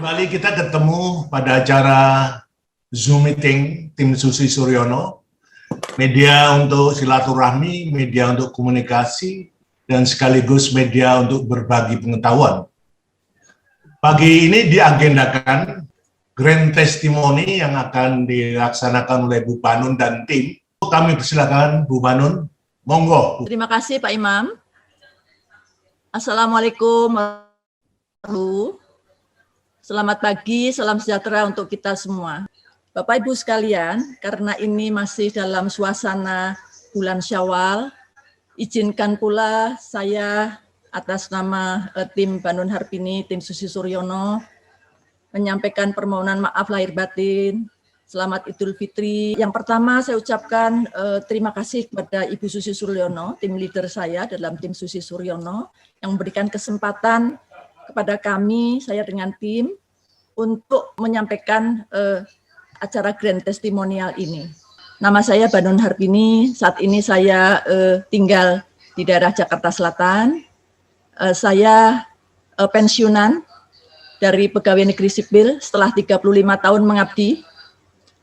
Kembali kita ketemu pada acara Zoom meeting tim Susi Suryono, media untuk silaturahmi, media untuk komunikasi, dan sekaligus media untuk berbagi pengetahuan. Pagi ini diagendakan grand testimony yang akan dilaksanakan oleh Bu Banun dan tim. Kami persilakan Bu Banun, monggo. Terima kasih Pak Imam. Assalamualaikum warahmatullahi. Selamat pagi, salam sejahtera untuk kita semua. Bapak Ibu sekalian, karena ini masih dalam suasana bulan Syawal, izinkan pula saya atas nama tim Banun Harpini, tim Susi Suryono, menyampaikan permohonan maaf lahir batin. Selamat Idul Fitri. Yang pertama saya ucapkan terima kasih kepada Ibu Susi Suryono, tim leader saya dalam tim Susi Suryono, yang memberikan kesempatan kepada kami, saya dengan tim, untuk menyampaikan acara grand testimonial ini. Nama saya Banun Harpini, saat ini saya tinggal di daerah Jakarta Selatan. Saya pensiunan dari pegawai negeri sipil setelah 35 tahun mengabdi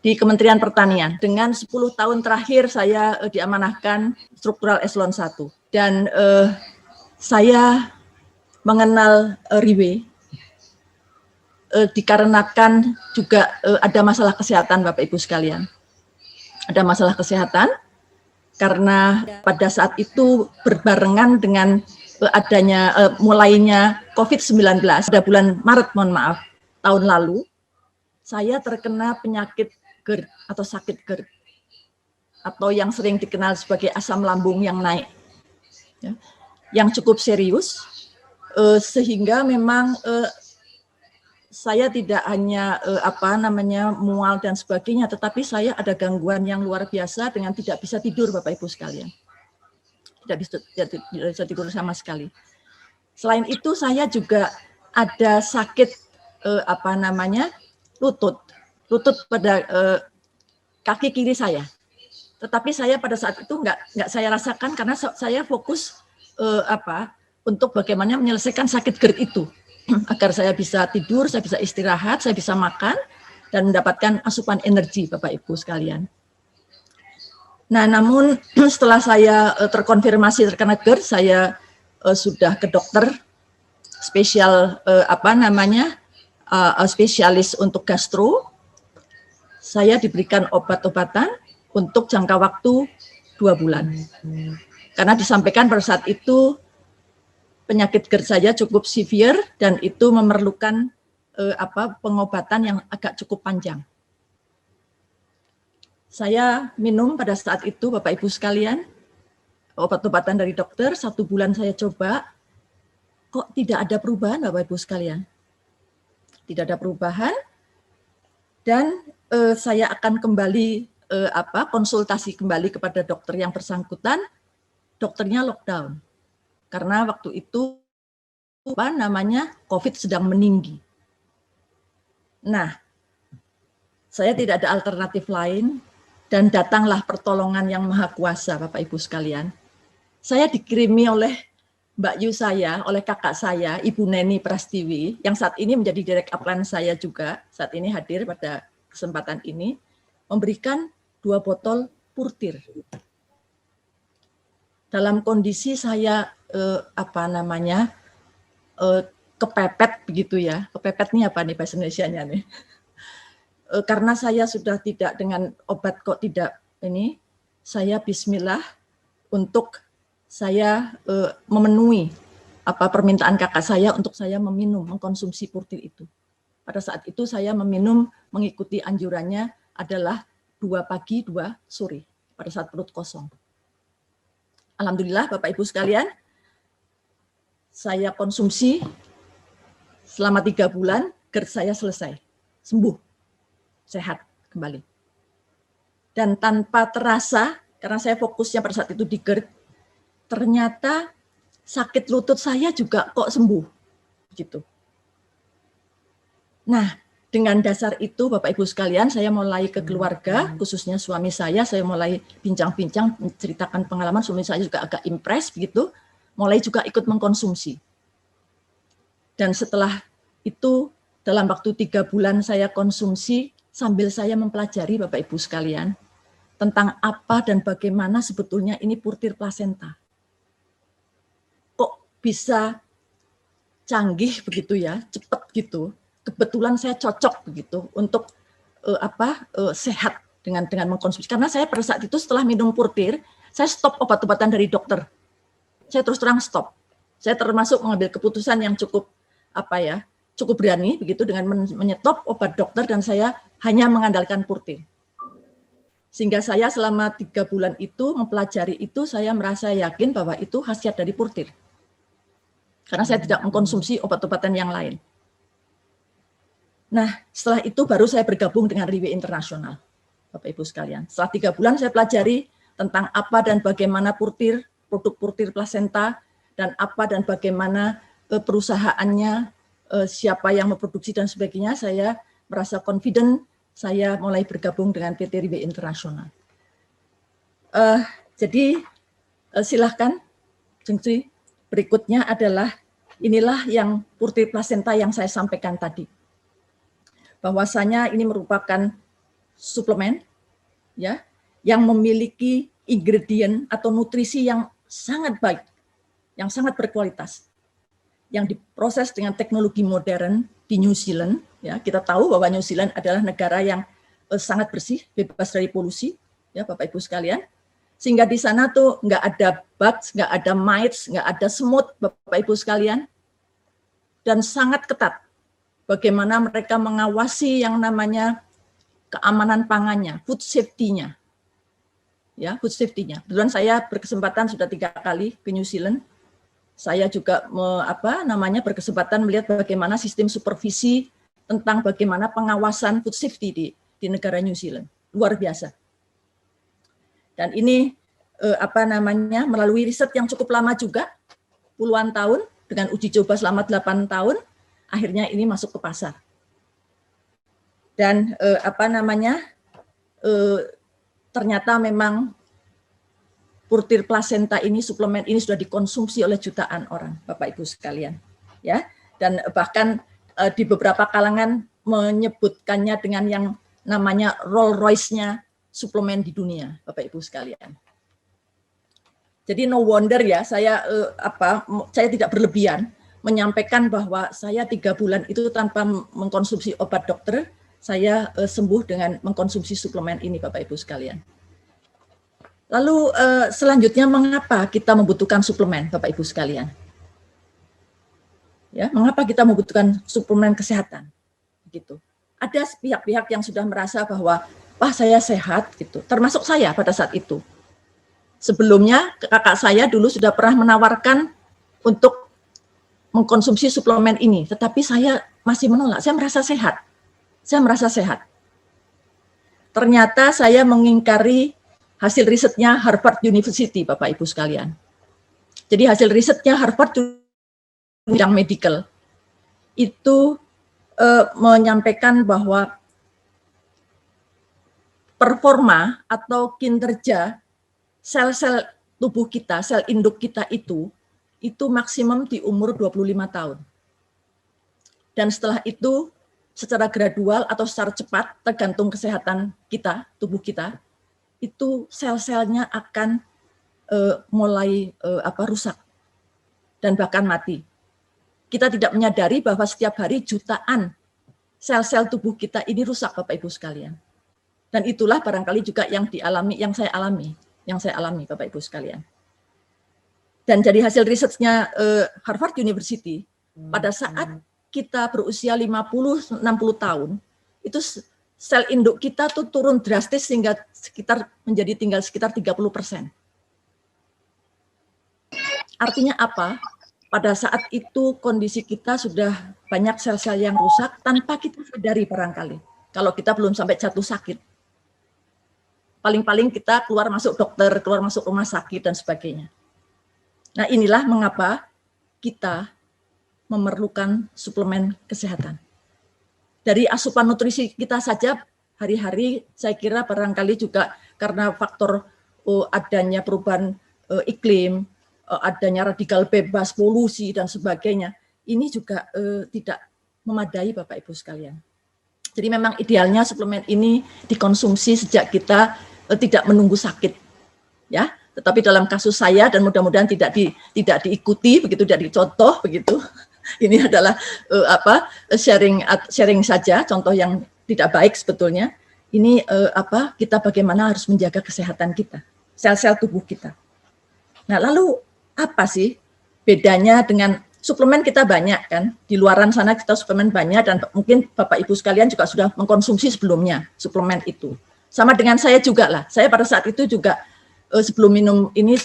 di Kementerian Pertanian. Dengan 10 tahun terakhir saya diamanahkan struktural eselon 1. Dan saya mengenal Riwe dikarenakan juga ada masalah kesehatan Bapak Ibu sekalian. Ada masalah kesehatan karena pada saat itu berbarengan dengan adanya mulainya COVID-19 pada bulan Maret, mohon maaf, tahun lalu, saya terkena penyakit GERD atau sakit GERD atau yang sering dikenal sebagai asam lambung yang naik, ya, yang cukup serius, sehingga memang saya tidak hanya mual dan sebagainya, tetapi saya ada gangguan yang luar biasa dengan tidak bisa tidur Bapak Ibu sekalian. Tidak bisa tidur sama sekali. Selain itu saya juga ada sakit lutut pada kaki kiri saya. Tetapi saya pada saat itu nggak saya rasakan karena saya fokus untuk bagaimana menyelesaikan sakit GERD itu agar saya bisa tidur, saya bisa istirahat, saya bisa makan dan mendapatkan asupan energi Bapak Ibu sekalian. Nah, namun setelah saya terkonfirmasi terkena GERD, saya sudah ke dokter spesial spesialis untuk gastro. Saya diberikan obat-obatan untuk jangka waktu 2 bulan. Karena disampaikan pada saat itu penyakit GERD saya cukup severe dan itu memerlukan pengobatan yang agak cukup panjang. Saya minum pada saat itu Bapak Ibu sekalian obat-obatan dari dokter, 1 bulan saya coba, kok tidak ada perubahan Bapak Ibu sekalian. Tidak ada perubahan dan saya akan kembali konsultasi kembali kepada dokter yang bersangkutan, dokternya lockdown. Karena waktu itu COVID sedang meninggi. Nah, saya tidak ada alternatif lain dan datanglah pertolongan yang maha kuasa Bapak Ibu sekalian. Saya dikirimi oleh Mbak Yu saya, oleh kakak saya, Ibu Neni Prastiwi, yang saat ini menjadi direct upline saya juga, saat ini hadir pada kesempatan ini, memberikan 2 botol Purtir. Dalam kondisi saya kepepet begitu ya. Kepepet ini apa nih bahasa Indonesianya nih? Karena saya sudah tidak dengan obat kok tidak ini, saya bismillah untuk saya memenuhi permintaan kakak saya untuk saya mengkonsumsi Purtir itu. Pada saat itu saya meminum mengikuti anjurannya adalah 2 pagi, 2 sore pada saat perut kosong. Alhamdulillah Bapak Ibu sekalian, saya konsumsi selama 3 bulan, GERD saya selesai, sembuh, sehat kembali. Dan tanpa terasa, karena saya fokusnya pada saat itu di GERD, ternyata sakit lutut saya juga kok sembuh, gitu. Nah, dengan dasar itu Bapak Ibu sekalian, saya mulai ke keluarga, khususnya suami saya mulai bincang-bincang, menceritakan pengalaman, suami saya juga agak impress begitu, mulai juga ikut mengkonsumsi. Dan setelah itu dalam waktu 3 bulan saya konsumsi sambil saya mempelajari Bapak Ibu sekalian tentang apa dan bagaimana sebetulnya ini purtir plasenta. Kok bisa canggih begitu ya, cepat gitu. Kebetulan saya cocok begitu untuk sehat dengan mengkonsumsi. Karena saya pada saat itu setelah minum purtir, saya stop obat-obatan dari dokter. Saya terus terang stop. Saya termasuk mengambil keputusan yang cukup cukup berani begitu dengan menyetop obat dokter dan saya hanya mengandalkan purtir. Sehingga saya selama 3 bulan itu mempelajari itu, saya merasa yakin bahwa itu khasiat dari purtir. Karena saya tidak mengkonsumsi obat-obatan yang lain. Nah, setelah itu baru saya bergabung dengan Riwe Internasional, Bapak Ibu sekalian. Setelah 3 bulan saya pelajari tentang apa dan bagaimana purtir, produk purtir plasenta, dan apa dan bagaimana perusahaannya, siapa yang memproduksi dan sebagainya, saya merasa confident, saya mulai bergabung dengan PT Riwe Internasional. Jadi silahkan, Jeng Sri. Berikutnya adalah, inilah yang purtir plasenta yang saya sampaikan tadi. Bahwasanya ini merupakan suplemen ya yang memiliki ingredient atau nutrisi yang sangat baik, yang sangat berkualitas, yang diproses dengan teknologi modern di New Zealand. Ya, kita tahu bahwa New Zealand adalah negara yang sangat bersih, bebas dari polusi, ya Bapak Ibu sekalian. Sehingga di sana tuh nggak ada bugs, nggak ada mites, nggak ada semut, Bapak Ibu sekalian, dan sangat ketat. Bagaimana mereka mengawasi yang namanya keamanan pangannya, food safety-nya, ya food safety-nya. Kebetulan saya berkesempatan sudah 3 kali ke New Zealand. Saya juga berkesempatan melihat bagaimana sistem supervisi tentang bagaimana pengawasan food safety di negara New Zealand, luar biasa. Dan ini melalui riset yang cukup lama juga, puluhan tahun, dengan uji coba selama 8 tahun, akhirnya ini masuk ke pasar. Dan ternyata memang purtir plasenta ini, suplemen ini sudah dikonsumsi oleh jutaan orang, Bapak Ibu sekalian. Ya, dan bahkan di beberapa kalangan menyebutkannya dengan yang namanya Rolls Royce-nya suplemen di dunia, Bapak Ibu sekalian. Jadi no wonder ya, saya tidak berlebihan menyampaikan bahwa saya 3 bulan itu tanpa mengkonsumsi obat dokter, saya sembuh dengan mengkonsumsi suplemen ini, Bapak Ibu sekalian. Lalu selanjutnya mengapa kita membutuhkan suplemen, Bapak Ibu sekalian? Ya, mengapa kita membutuhkan suplemen kesehatan? Gitu. Ada pihak-pihak yang sudah merasa bahwa wah saya sehat gitu, termasuk saya pada saat itu. Sebelumnya kakak saya dulu sudah pernah menawarkan untuk mengkonsumsi suplemen ini, tetapi saya masih menolak. Saya merasa sehat. Saya merasa sehat. Ternyata saya mengingkari hasil risetnya Harvard University, Bapak Ibu sekalian. Jadi hasil risetnya Harvard bidang medical itu menyampaikan bahwa performa atau kinerja sel-sel tubuh kita, sel induk kita itu maksimum di umur 25 tahun. Dan setelah itu secara gradual atau secara cepat tergantung kesehatan kita, tubuh kita, itu sel-selnya akan mulai rusak dan bahkan mati. Kita tidak menyadari bahwa setiap hari jutaan sel-sel tubuh kita ini rusak, Bapak Ibu sekalian. Dan itulah barangkali juga yang saya alami, Bapak Ibu sekalian. Dan jadi hasil risetnya Harvard University, pada saat kita berusia 50-60 tahun, itu sel induk kita tuh turun drastis sehingga tinggal sekitar 30%. Artinya apa? Pada saat itu kondisi kita sudah banyak sel-sel yang rusak tanpa kita sadari barangkali. Kalau kita belum sampai jatuh sakit. Paling-paling kita keluar masuk dokter, keluar masuk rumah sakit dan sebagainya. Nah, inilah mengapa kita memerlukan suplemen kesehatan. Dari asupan nutrisi kita saja hari-hari saya kira barangkali juga karena faktor adanya perubahan iklim, adanya radikal bebas, polusi dan sebagainya, ini juga tidak memadai Bapak Ibu sekalian. Jadi memang idealnya suplemen ini dikonsumsi sejak kita tidak menunggu sakit, ya. Tetapi dalam kasus saya dan mudah-mudahan tidak diikuti begitu, tidak dicontoh begitu. Ini adalah sharing saja, contoh yang tidak baik sebetulnya. Ini kita bagaimana harus menjaga kesehatan kita, sel-sel tubuh kita. Nah, lalu apa sih bedanya dengan suplemen? Kita banyak kan, di luaran sana kita suplemen banyak, dan mungkin Bapak Ibu sekalian juga sudah mengkonsumsi sebelumnya suplemen itu. Sama dengan saya juga lah, saya pada saat itu juga sebelum minum ini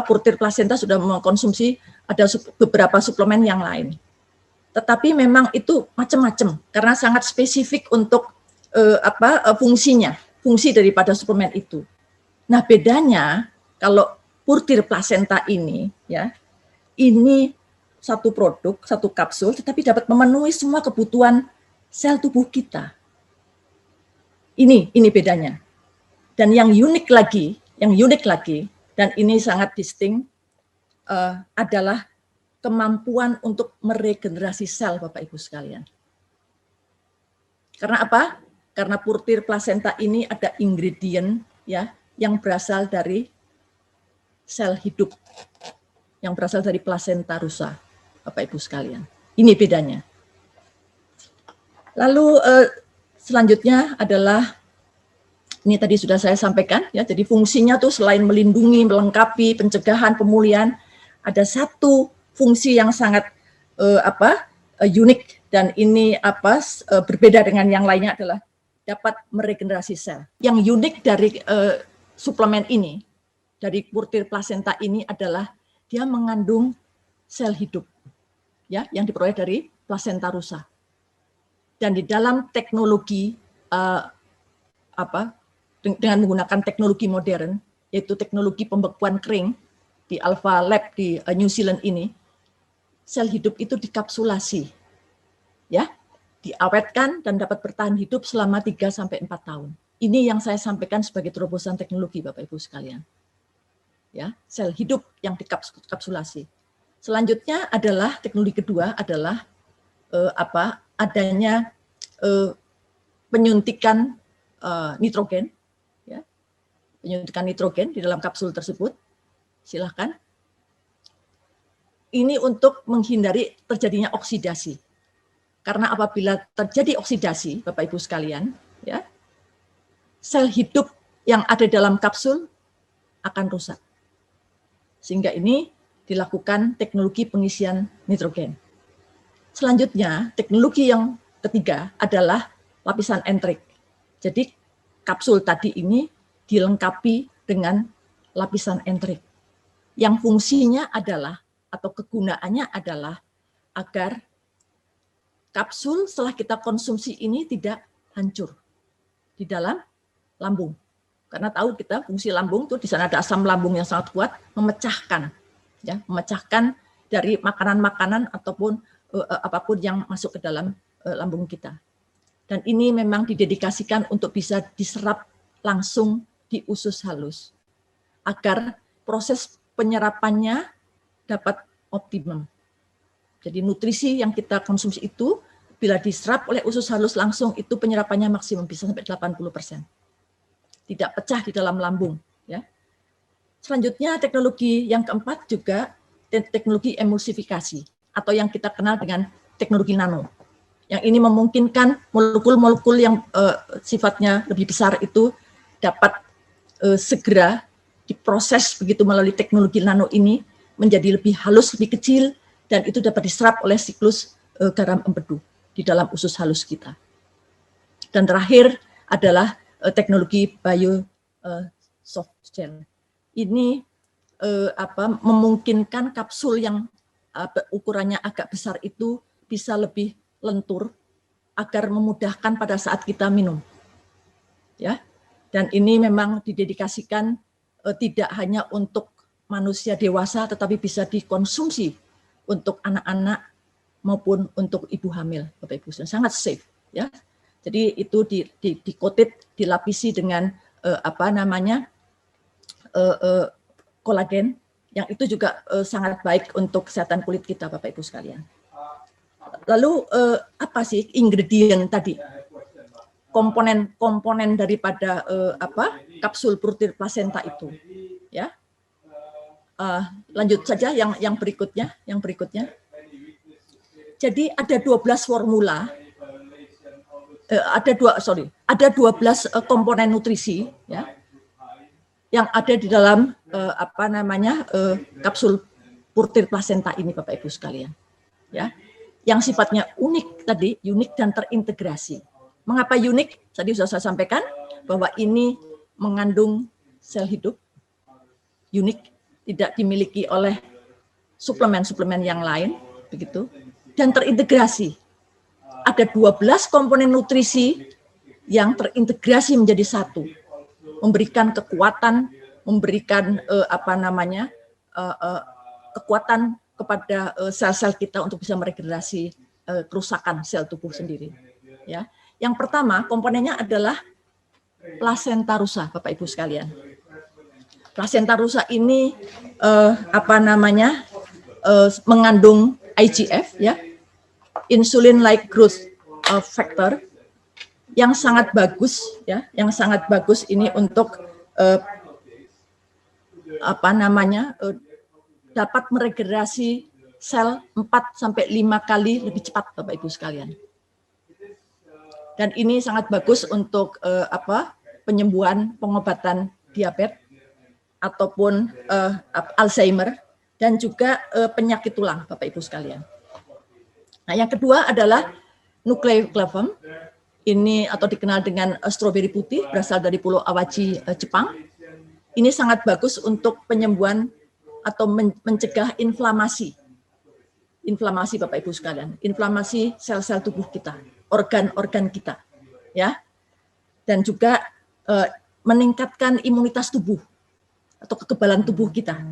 Purtir Plasenta sudah mengkonsumsi ada beberapa suplemen yang lain. Tetapi memang itu macam-macam karena sangat spesifik untuk fungsinya, fungsi daripada suplemen itu. Nah, bedanya kalau Purtir Plasenta ini, ya, ini satu produk, satu kapsul, tetapi dapat memenuhi semua kebutuhan sel tubuh kita. Ini bedanya. Dan yang unik lagi, dan ini sangat distinct, adalah kemampuan untuk meregenerasi sel, Bapak Ibu sekalian. Karena apa? Karena Purtir Plasenta ini ada ingredient, ya, yang berasal dari sel hidup, yang berasal dari plasenta rusa, Bapak Ibu sekalian. Ini bedanya. Lalu selanjutnya adalah, ini tadi sudah saya sampaikan, ya. Jadi fungsinya tuh selain melindungi, melengkapi, pencegahan, pemulihan, ada satu fungsi yang sangat unik, dan ini berbeda dengan yang lainnya adalah dapat meregenerasi sel. Yang unik dari suplemen ini, dari Purtir Plasenta ini adalah dia mengandung sel hidup, ya, yang diperoleh dari plasenta rusa. Dan di dalam teknologi dengan menggunakan teknologi modern, yaitu teknologi pembekuan kering di Alpha Lab di New Zealand ini, sel hidup itu dikapsulasi, ya, diawetkan dan dapat bertahan hidup selama 3-4 tahun. Ini yang saya sampaikan sebagai terobosan teknologi, Bapak Ibu sekalian. Ya, sel hidup yang dikapsulasi. Selanjutnya adalah teknologi kedua adalah adanya penyuntikan nitrogen, ya, penyuntikan nitrogen di dalam kapsul tersebut. Silahkan. Ini untuk menghindari terjadinya oksidasi. Karena apabila terjadi oksidasi, Bapak Ibu sekalian, ya, sel hidup yang ada dalam kapsul akan rusak. Sehingga ini dilakukan teknologi pengisian nitrogen. Selanjutnya, teknologi yang ketiga adalah lapisan entrik. Jadi kapsul tadi ini dilengkapi dengan lapisan entrik. Yang fungsinya adalah, atau kegunaannya adalah agar kapsul setelah kita konsumsi ini tidak hancur di dalam lambung. Karena tahu kita fungsi lambung tuh di sana ada asam lambung yang sangat kuat, memecahkan, ya, memecahkan dari makanan-makanan ataupun apapun yang masuk ke dalam lambung kita. Dan ini memang didedikasikan untuk bisa diserap langsung di usus halus agar proses penyerapannya dapat optimum. Jadi nutrisi yang kita konsumsi itu bila diserap oleh usus halus langsung itu penyerapannya maksimum bisa sampai 80%. Tidak pecah di dalam lambung, ya. Selanjutnya teknologi yang keempat juga teknologi emulsifikasi atau yang kita kenal dengan teknologi nano. Yang ini memungkinkan molekul-molekul yang sifatnya lebih besar itu dapat segera diproses begitu melalui teknologi nano ini menjadi lebih halus, lebih kecil, dan itu dapat diserap oleh siklus garam empedu di dalam usus halus kita. Dan terakhir adalah teknologi soft gel. Ini memungkinkan kapsul yang ukurannya agak besar itu bisa lebih lentur agar memudahkan pada saat kita minum. Ya. Dan ini memang didedikasikan tidak hanya untuk manusia dewasa tetapi bisa dikonsumsi untuk anak-anak maupun untuk ibu hamil, Bapak Ibu. Sangat safe, ya. Jadi itu di-coated, dilapisi dengan kolagen yang itu juga sangat baik untuk kesehatan kulit kita, Bapak Ibu sekalian. Lalu apa sih ingredient tadi? Komponen daripada kapsul purtir plasenta itu, ya. Lanjut saja yang berikutnya. Jadi ada 12 formula, ada 12 komponen nutrisi, ya, yang ada di dalam kapsul purtir plasenta ini, Bapak Ibu sekalian, ya, yang sifatnya unik tadi, unik dan terintegrasi. Mengapa unik? Tadi sudah saya sampaikan bahwa ini mengandung sel hidup, unik, tidak dimiliki oleh suplemen-suplemen yang lain, begitu, dan terintegrasi. Ada 12 komponen nutrisi yang terintegrasi menjadi satu, memberikan kekuatan, memberikan kekuatan kepada sel-sel kita untuk bisa meregenerasi kerusakan sel tubuh sendiri. Ya, yang pertama komponennya adalah plasenta rusa, Bapak Ibu sekalian. Plasenta rusa ini mengandung IGF, ya, insulin-like growth factor, yang sangat bagus, ya, yang sangat bagus ini untuk dapat meregenerasi sel 4-5 kali lebih cepat, Bapak Ibu sekalian. Dan ini sangat bagus untuk penyembuhan, pengobatan diabetes ataupun Alzheimer dan juga penyakit tulang, Bapak Ibu sekalian. Nah, yang kedua adalah nucleoclavum. Ini atau dikenal dengan stroberi putih, berasal dari Pulau Awaji, Jepang. Ini sangat bagus untuk penyembuhan atau mencegah inflamasi. Inflamasi, Bapak Ibu sekalian, inflamasi sel-sel tubuh kita, organ-organ kita, ya, dan juga meningkatkan imunitas tubuh atau kekebalan tubuh kita,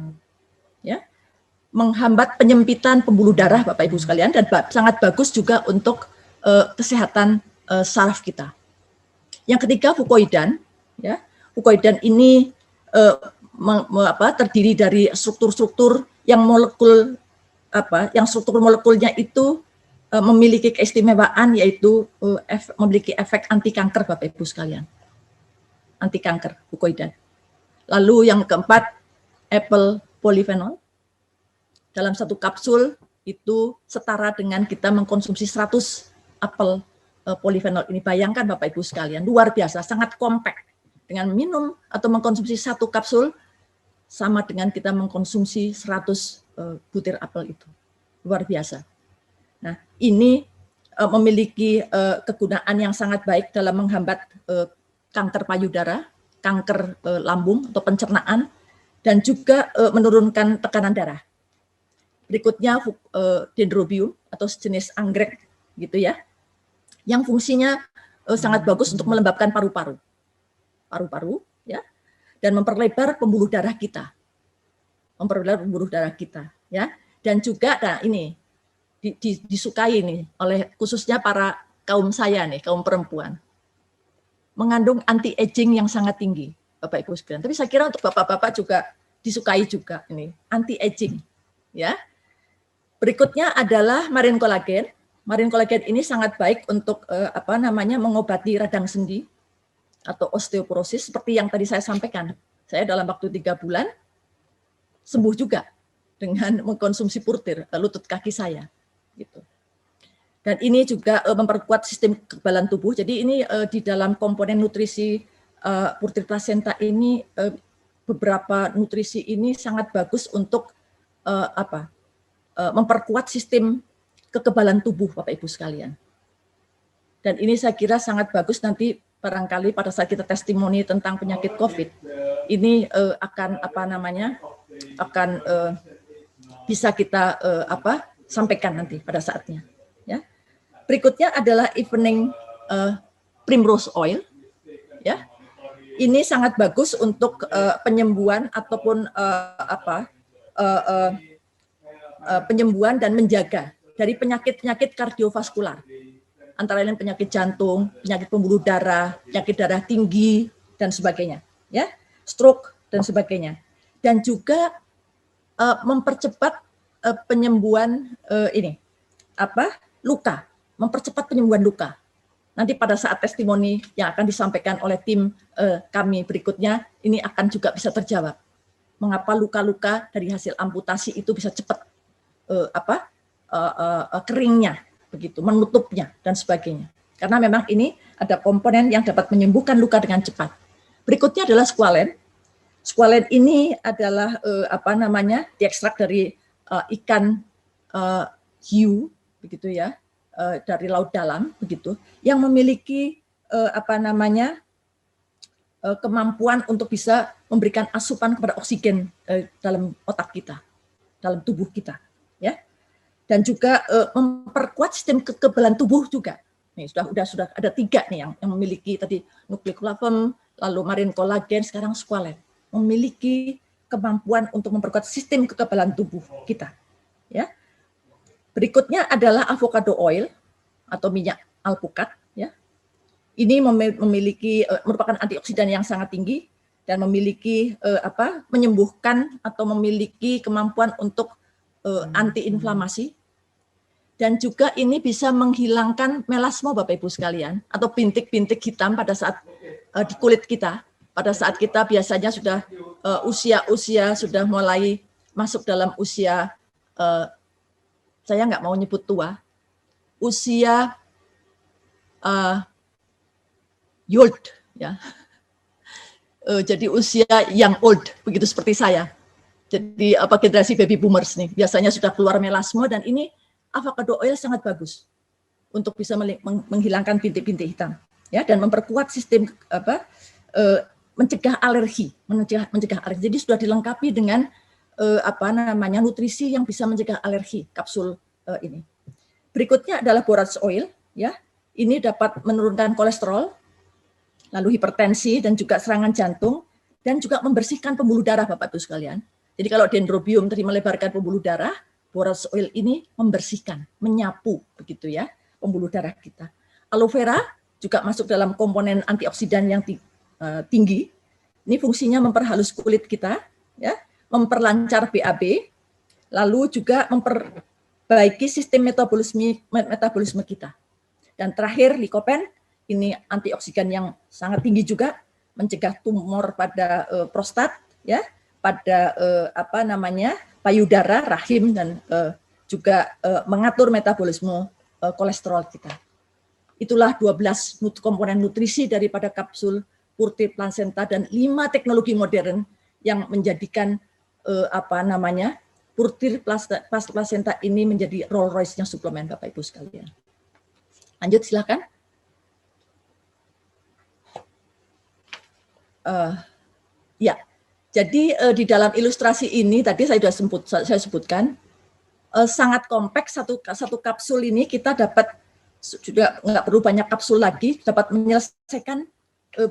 ya, menghambat penyempitan pembuluh darah, Bapak Ibu sekalian, dan sangat bagus juga untuk kesehatan saraf kita. Yang ketiga fukoidan, ya, fukoidan ini terdiri dari struktur-struktur yang struktur molekulnya itu memiliki keistimewaan, yaitu memiliki efek anti kanker, Bapak Ibu sekalian. Anti kanker, fukoidan. Lalu yang keempat, apple polyphenol. Dalam satu kapsul itu setara dengan kita mengkonsumsi 100 apel polyphenol ini. Bayangkan Bapak Ibu sekalian, luar biasa, sangat kompak. Dengan minum atau mengkonsumsi satu kapsul, sama dengan kita mengkonsumsi 100 butir apel itu. Luar biasa. Nah, ini memiliki kegunaan yang sangat baik dalam menghambat kanker payudara, kanker lambung atau pencernaan, dan juga menurunkan tekanan darah. Berikutnya dendrobium atau sejenis anggrek, gitu ya, yang fungsinya sangat bagus untuk melembabkan paru-paru, ya, dan memperlebar pembuluh darah kita, ya, dan juga, nah ini disukai nih oleh khususnya para kaum saya nih, kaum perempuan, mengandung anti aging yang sangat tinggi, Bapak Ibu sekalian. Tapi saya kira untuk bapak-bapak juga disukai juga ini anti aging, ya. Berikutnya adalah marine collagen. Marine collagen ini sangat baik untuk mengobati radang sendi atau osteoporosis, seperti yang tadi saya sampaikan. Saya dalam waktu 3 bulan sembuh juga dengan mengkonsumsi purtir lutut kaki saya, gitu. Dan ini juga memperkuat sistem kekebalan tubuh. Jadi ini di dalam komponen nutrisi purtir plasenta ini, beberapa nutrisi ini sangat bagus untuk memperkuat sistem kekebalan tubuh, Bapak Ibu sekalian. Dan ini saya kira sangat bagus nanti barangkali pada saat kita testimoni tentang penyakit COVID, ini akan bisa kita sampaikan nanti pada saatnya. Ya. Berikutnya adalah evening primrose oil, ya. Ini sangat bagus untuk penyembuhan ataupun penyembuhan dan menjaga dari penyakit-penyakit kardiovaskular, antara lain penyakit jantung, penyakit pembuluh darah, penyakit darah tinggi dan sebagainya, ya, stroke dan sebagainya, dan juga mempercepat penyembuhan luka, mempercepat penyembuhan luka. Nanti pada saat testimoni yang akan disampaikan oleh tim kami berikutnya, ini akan juga bisa terjawab. Mengapa luka-luka dari hasil amputasi itu bisa cepat keringnya, begitu, menutupnya dan sebagainya. Karena memang ini ada komponen yang dapat menyembuhkan luka dengan cepat. Berikutnya adalah squalen. Squalen ini adalah diekstrak dari ikan hiu, begitu ya. Dari laut dalam begitu yang memiliki kemampuan untuk bisa memberikan asupan kepada oksigen dalam otak kita, dalam tubuh kita, ya, dan juga memperkuat sistem kekebalan tubuh juga. Nih sudah ada 3 nih yang memiliki tadi nucleoclavum, lalu marine collagen, sekarang squalen memiliki kemampuan untuk memperkuat sistem kekebalan tubuh kita, ya. Berikutnya adalah avocado oil atau minyak alpukat. Ya. Ini memiliki merupakan antioksidan yang sangat tinggi dan memiliki menyembuhkan atau memiliki kemampuan untuk antiinflamasi. Dan juga ini bisa menghilangkan melasma Bapak Ibu sekalian atau bintik-bintik hitam pada saat di kulit kita. Pada saat kita biasanya sudah usia sudah mulai masuk dalam usia saya nggak mau nyebut tua, usia old, ya. Jadi usia yang old, begitu seperti saya. Jadi generasi baby boomers nih, biasanya sudah keluar melasma dan ini avocado oil sangat bagus untuk bisa menghilangkan bintik-bintik hitam, ya, dan memperkuat sistem mencegah alergi, mencegah alergi. Jadi sudah dilengkapi dengan nutrisi yang bisa mencegah alergi kapsul ini. Berikutnya adalah borax oil, ya. Ini dapat menurunkan kolesterol, lalu hipertensi dan juga serangan jantung dan juga membersihkan pembuluh darah Bapak Ibu sekalian. Jadi kalau dendrobium tadi melebarkan pembuluh darah, borax oil ini membersihkan, menyapu begitu ya, pembuluh darah kita. Aloe vera juga masuk dalam komponen antioksidan yang tinggi. Ini fungsinya memperhalus kulit kita, ya. Memperlancar BAB, lalu juga memperbaiki sistem metabolisme kita. Dan terakhir likopen, ini antioksidan yang sangat tinggi juga, mencegah tumor pada prostat, ya, pada payudara, rahim, dan juga mengatur metabolisme kolesterol kita. Itulah 12 komponen nutrisi daripada kapsul Purti Placenta dan 5 teknologi modern yang menjadikan Purti Placenta ini menjadi Rolls Royce-nya suplemen Bapak Ibu sekalian. Lanjut silakan. Ya, jadi di dalam ilustrasi ini tadi saya sudah sebutkan sangat kompleks satu kapsul ini kita dapat sudah nggak perlu banyak kapsul lagi dapat menyelesaikan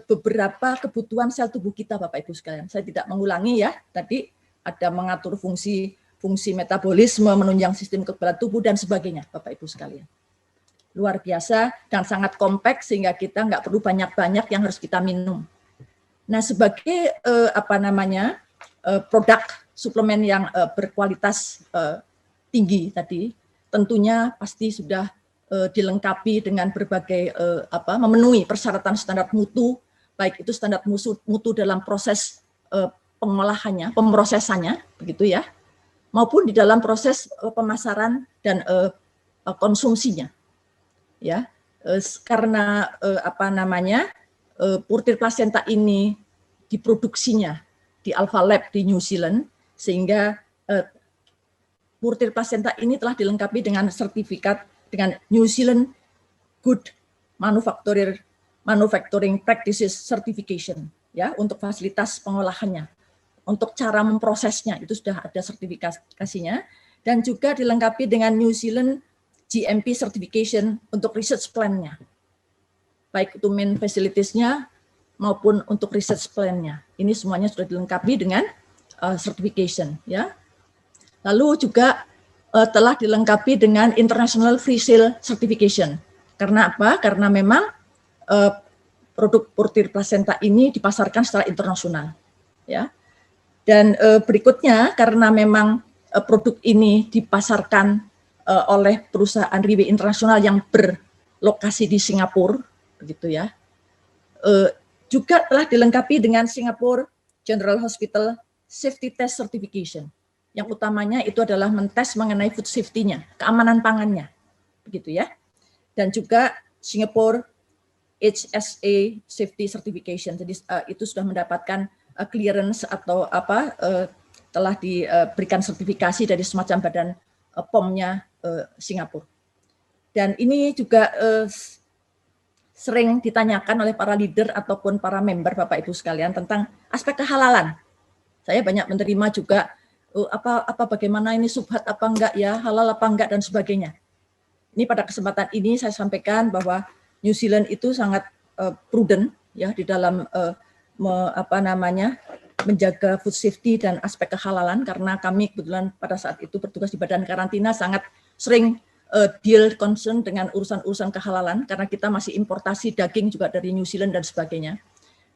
beberapa kebutuhan sel tubuh kita Bapak Ibu sekalian. Saya tidak mengulangi ya tadi. Ada mengatur fungsi metabolisme, menunjang sistem kekebalan tubuh, dan sebagainya, Bapak Ibu sekalian. Luar biasa dan sangat kompleks sehingga kita nggak perlu banyak-banyak yang harus kita minum. Nah, sebagai produk suplemen yang berkualitas tinggi tadi, tentunya pasti sudah dilengkapi dengan berbagai memenuhi persyaratan standar mutu, baik itu standar mutu dalam proses pengolahannya, pemrosesannya, begitu ya, maupun di dalam proses pemasaran dan konsumsinya, ya, karena Purti Placenta ini diproduksinya di Alpha Lab di New Zealand, sehingga Purti Placenta ini telah dilengkapi dengan sertifikat dengan New Zealand Good Manufacturing Practices Certification, ya, untuk fasilitas pengolahannya. Untuk cara memprosesnya itu sudah ada sertifikasinya dan juga dilengkapi dengan New Zealand GMP certification untuk research plan-nya. Baik itu main facilities-nya maupun untuk research plan-nya. Ini semuanya sudah dilengkapi dengan certification, ya. Lalu juga telah dilengkapi dengan International Free Sale Certification. Karena apa? Karena memang produk Purti Placenta ini dipasarkan secara internasional, ya. Dan berikutnya karena memang produk ini dipasarkan oleh perusahaan Riway Internasional yang berlokasi di Singapura, begitu ya. Juga telah dilengkapi dengan Singapore General Hospital Safety Test Certification. Yang utamanya itu adalah mentes mengenai food safety-nya, keamanan pangannya, begitu ya. Dan juga Singapore HSA Safety Certification. Jadi itu sudah mendapatkan clearance atau telah diberikan sertifikasi dari semacam badan POM-nya Singapura. Dan ini juga sering ditanyakan oleh para leader ataupun para member Bapak Ibu sekalian tentang aspek kehalalan. Saya banyak menerima juga bagaimana ini subhat apa enggak ya, halal apa enggak dan sebagainya. Ini pada kesempatan ini saya sampaikan bahwa New Zealand itu sangat prudent ya di dalam menjaga food safety dan aspek kehalalan, karena kami kebetulan pada saat itu bertugas di badan karantina sangat sering concern dengan urusan-urusan kehalalan karena kita masih importasi daging juga dari New Zealand dan sebagainya.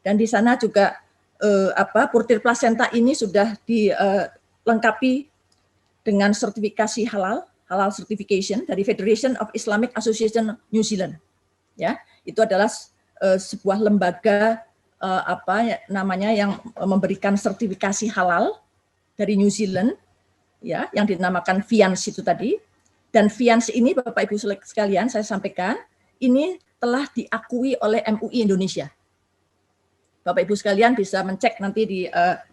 Dan di sana juga portir placenta ini sudah dilengkapi dengan sertifikasi halal certification dari Federation of Islamic Association New Zealand. Ya, itu adalah sebuah lembaga yang memberikan sertifikasi halal dari New Zealand, ya, yang dinamakan FIANS itu tadi. Dan FIANS ini Bapak Ibu sekalian saya sampaikan, ini telah diakui oleh MUI Indonesia. Bapak Ibu sekalian bisa mencek nanti di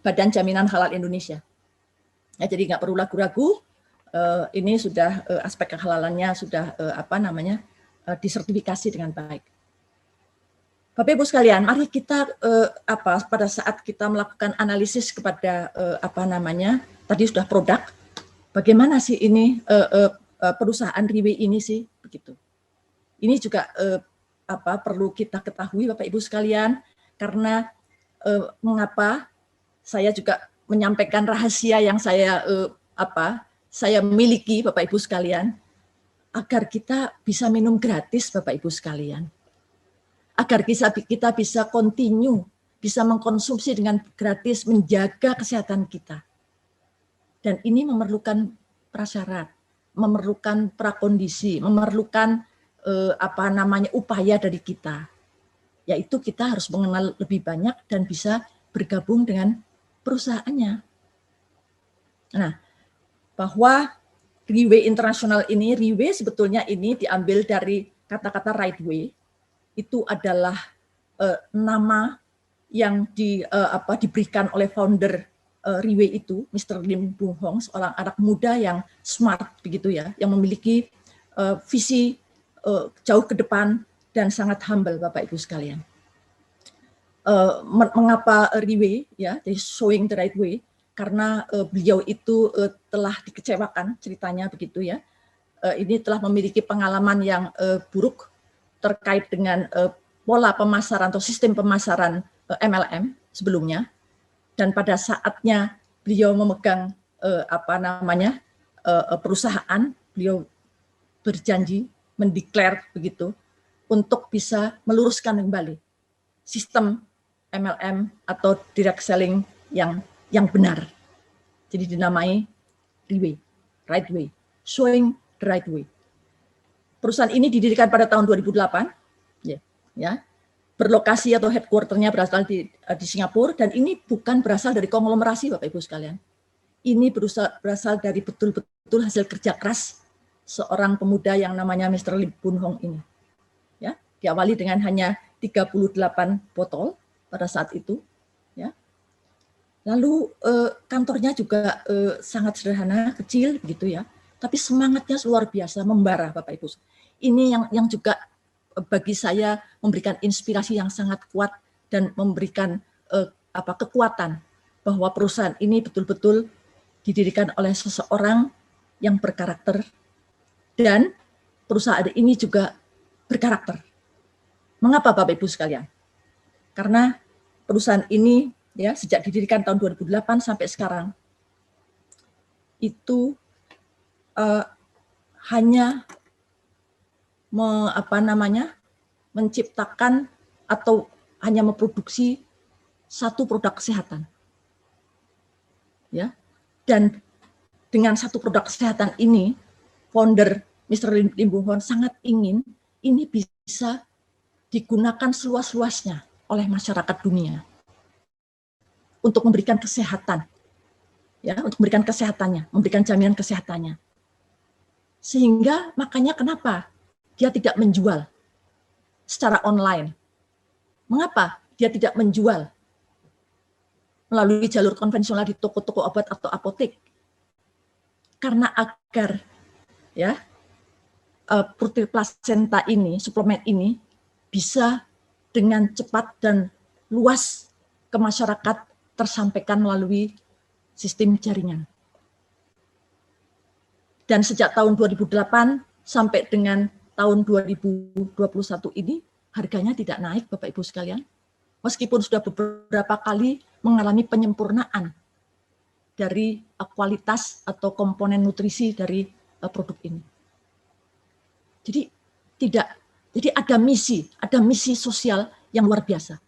Badan Jaminan Halal Indonesia. Ya, jadi nggak perlu ragu-ragu, ini sudah aspek kehalalannya sudah disertifikasi dengan baik. Bapak Ibu sekalian, mari kita pada saat kita melakukan analisis kepada tadi sudah produk, bagaimana sih ini perusahaan Riway ini sih begitu. Ini juga perlu kita ketahui Bapak Ibu sekalian, karena mengapa saya juga menyampaikan rahasia yang saya miliki Bapak Ibu sekalian, agar kita bisa minum gratis Bapak Ibu sekalian. Agar kita bisa continue, bisa mengkonsumsi dengan gratis, menjaga kesehatan kita. Dan ini memerlukan prasyarat, memerlukan prakondisi, memerlukan upaya dari kita. Yaitu kita harus mengenal lebih banyak dan bisa bergabung dengan perusahaannya. Nah, bahwa Riway Internasional ini, Riway sebetulnya ini diambil dari kata-kata right way. Itu adalah nama yang diberikan oleh founder Riway itu, Mr. Lim Bung Hong, seorang anak muda yang smart begitu ya, yang memiliki visi jauh ke depan dan sangat humble Bapak Ibu sekalian. Mengapa Riway ya, jadi showing the right way, karena beliau itu telah dikecewakan ceritanya begitu ya. Ini telah memiliki pengalaman yang buruk terkait dengan pola pemasaran atau sistem pemasaran MLM sebelumnya, dan pada saatnya beliau memegang perusahaan, beliau berjanji mendeklar begitu untuk bisa meluruskan kembali sistem MLM atau direct selling yang benar. Jadi dinamai Riway, right way, showing the right way. Perusahaan ini didirikan pada tahun 2008, ya, berlokasi atau headquarter-nya berasal di Singapura, dan ini bukan berasal dari konglomerasi Bapak Ibu sekalian. Ini berasal dari betul-betul hasil kerja keras seorang pemuda yang namanya Mr. Lim Bung Hong ini. Ya, diawali dengan hanya 38 botol pada saat itu, ya. Lalu kantornya juga sangat sederhana, kecil begitu ya. Tapi semangatnya luar biasa, membara Bapak Ibu. Ini yang juga bagi saya memberikan inspirasi yang sangat kuat dan memberikan kekuatan bahwa perusahaan ini betul-betul didirikan oleh seseorang yang berkarakter, dan perusahaan ini juga berkarakter. Mengapa Bapak Ibu sekalian? Karena perusahaan ini ya sejak didirikan tahun 2008 sampai sekarang itu hanya menciptakan atau hanya memproduksi satu produk kesehatan, ya. Dan dengan satu produk kesehatan ini founder Mr. Lim Bung Hon sangat ingin ini bisa digunakan seluas-luasnya oleh masyarakat dunia untuk memberikan kesehatan, ya, untuk memberikan kesehatannya, memberikan jaminan kesehatannya. Sehingga makanya kenapa dia tidak menjual secara online? Mengapa dia tidak menjual melalui jalur konvensional di toko-toko obat atau apotek? Karena agar ya protein plasenta ini, suplemen ini bisa dengan cepat dan luas ke masyarakat tersampaikan melalui sistem jaringan. Dan sejak tahun 2008 sampai dengan tahun 2021 ini harganya tidak naik, Bapak Ibu sekalian. Meskipun sudah beberapa kali mengalami penyempurnaan dari kualitas atau komponen nutrisi dari produk ini. Jadi ada misi sosial yang luar biasa.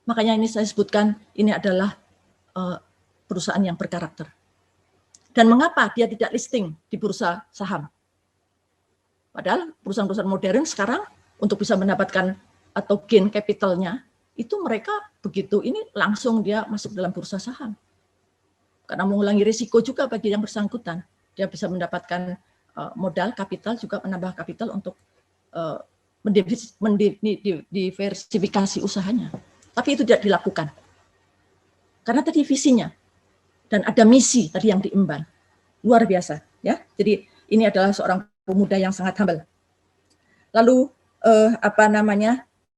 Makanya ini saya sebutkan ini adalah perusahaan yang berkarakter. Dan mengapa dia tidak listing di bursa saham? Padahal perusahaan-perusahaan modern sekarang untuk bisa mendapatkan atau gain capitalnya, itu mereka begitu ini langsung dia masuk dalam bursa saham. Karena mengurangi risiko juga bagi yang bersangkutan. Dia bisa mendapatkan modal, kapital, juga menambah kapital untuk mendiversifikasi usahanya. Tapi itu tidak dilakukan. Karena tadi visinya. Dan ada misi tadi yang diemban. Luar biasa. Ya. Jadi ini adalah seorang pemuda yang sangat humble. Lalu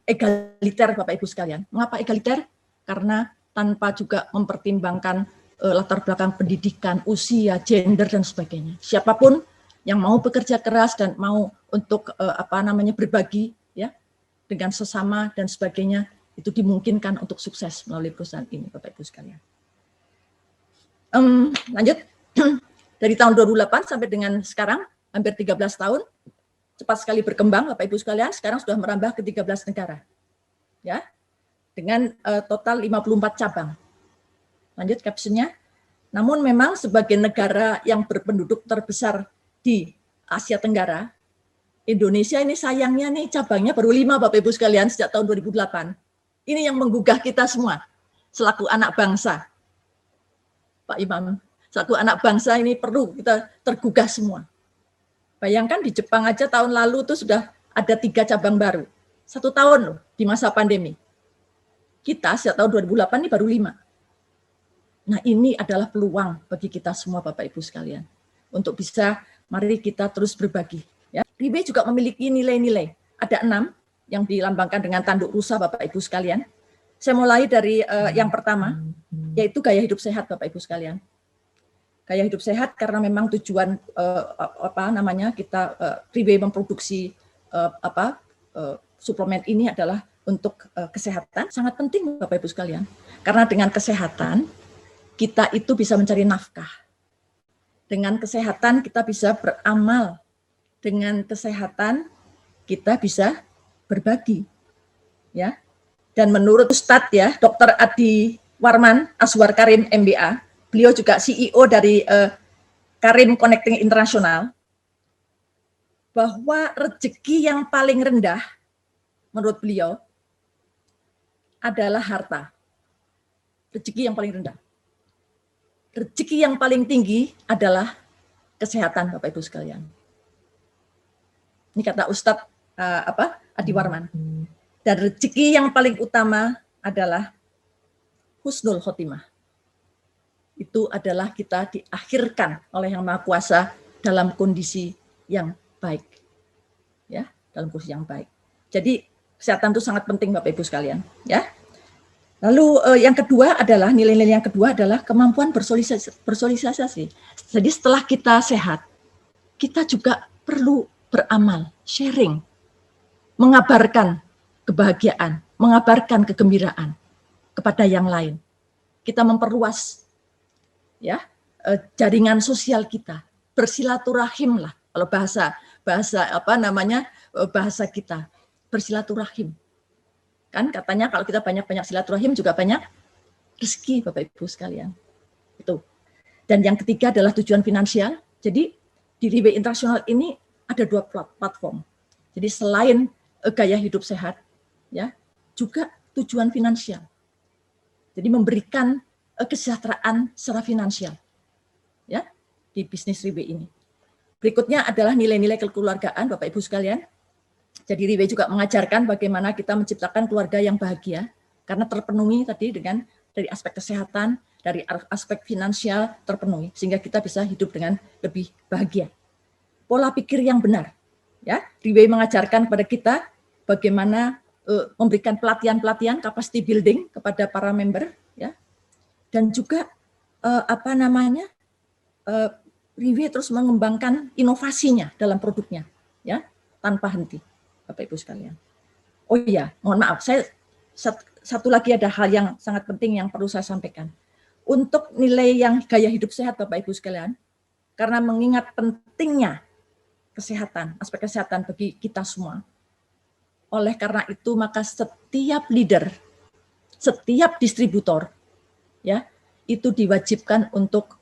egaliter Bapak Ibu sekalian. Mengapa egaliter? Karena tanpa juga mempertimbangkan latar belakang pendidikan, usia, gender dan sebagainya. Siapapun yang mau bekerja keras dan mau untuk berbagi ya dengan sesama dan sebagainya itu dimungkinkan untuk sukses melalui perusahaan ini Bapak Ibu sekalian. Lanjut dari tahun 2008 sampai dengan sekarang hampir 13 tahun cepat sekali berkembang Bapak Ibu sekalian, sekarang sudah merambah ke 13 negara. Ya. Dengan total 54 cabang. Lanjut captionnya. Namun memang sebagai negara yang berpenduduk terbesar di Asia Tenggara, Indonesia ini sayangnya nih cabangnya baru 5 Bapak Ibu sekalian sejak tahun 2008. Ini yang menggugah kita semua selaku anak bangsa. Pak Imam, selaku anak bangsa ini perlu kita tergugah semua. Bayangkan di Jepang aja tahun lalu tuh sudah ada 3 cabang baru. 1 tahun loh di masa pandemi. Kita sejak tahun 2008 ini baru 5. Nah ini adalah peluang bagi kita semua Bapak Ibu sekalian. Untuk bisa mari kita terus berbagi. Ya. Ribe juga memiliki nilai-nilai. Ada 6 yang dilambangkan dengan tanduk rusa Bapak Ibu sekalian. Saya mulai dari yang pertama, yaitu gaya hidup sehat Bapak Ibu sekalian. Gaya hidup sehat karena memang tujuan kita Ribe memproduksi suplemen ini adalah untuk kesehatan, sangat penting Bapak Ibu sekalian. Karena dengan kesehatan kita itu bisa mencari nafkah. Dengan kesehatan kita bisa beramal. Dengan kesehatan kita bisa berbagi. Ya. Dan menurut Ustadz ya, Dr. Adi Warman Aswar Karim MBA, beliau juga CEO dari Karim Connecting International, bahwa rezeki yang paling rendah menurut beliau adalah harta. Rezeki yang paling rendah. Rezeki yang paling tinggi adalah kesehatan Bapak Ibu sekalian. Ini kata Ustadz Adi Warman. Dan rezeki yang paling utama adalah husnul khotimah. Itu adalah kita diakhirkan oleh Yang Maha Kuasa dalam kondisi yang baik. Ya, dalam kondisi yang baik. Jadi kesehatan itu sangat penting Bapak Ibu sekalian, ya. Lalu yang kedua adalah nilai-nilai yang kedua adalah kemampuan bersosialisasi. Jadi setelah kita sehat, kita juga perlu beramal, sharing, mengabarkan kebahagiaan, mengabarkan kegembiraan kepada yang lain. Kita memperluas ya jaringan sosial kita, bersilaturahim lah kalau bahasa kita, bersilaturahim. Kan katanya kalau kita banyak-banyak silaturahim juga banyak rezeki Bapak Ibu sekalian. Itu. Dan yang ketiga adalah tujuan finansial. Jadi di Riway Internasional ini ada 2 platform. Jadi selain gaya hidup sehat, ya, juga tujuan finansial. Jadi memberikan kesejahteraan secara finansial, ya, di bisnis Riway ini. Berikutnya adalah nilai-nilai kekeluargaan, Bapak Ibu sekalian. Jadi Riway juga mengajarkan bagaimana kita menciptakan keluarga yang bahagia, karena terpenuhi tadi dengan dari aspek kesehatan, dari aspek finansial terpenuhi, sehingga kita bisa hidup dengan lebih bahagia. Pola pikir yang benar, ya. Riway mengajarkan kepada kita bagaimana memberikan pelatihan-pelatihan capacity building kepada para member, ya. Dan juga Riway terus mengembangkan inovasinya dalam produknya, ya, tanpa henti, Bapak Ibu sekalian. Oh iya, mohon maaf, saya satu lagi ada hal yang sangat penting yang perlu saya sampaikan. Untuk nilai yang gaya hidup sehat, Bapak Ibu sekalian, karena mengingat pentingnya kesehatan, aspek kesehatan bagi kita semua. Oleh karena itu, maka setiap leader, setiap distributor, ya, itu diwajibkan untuk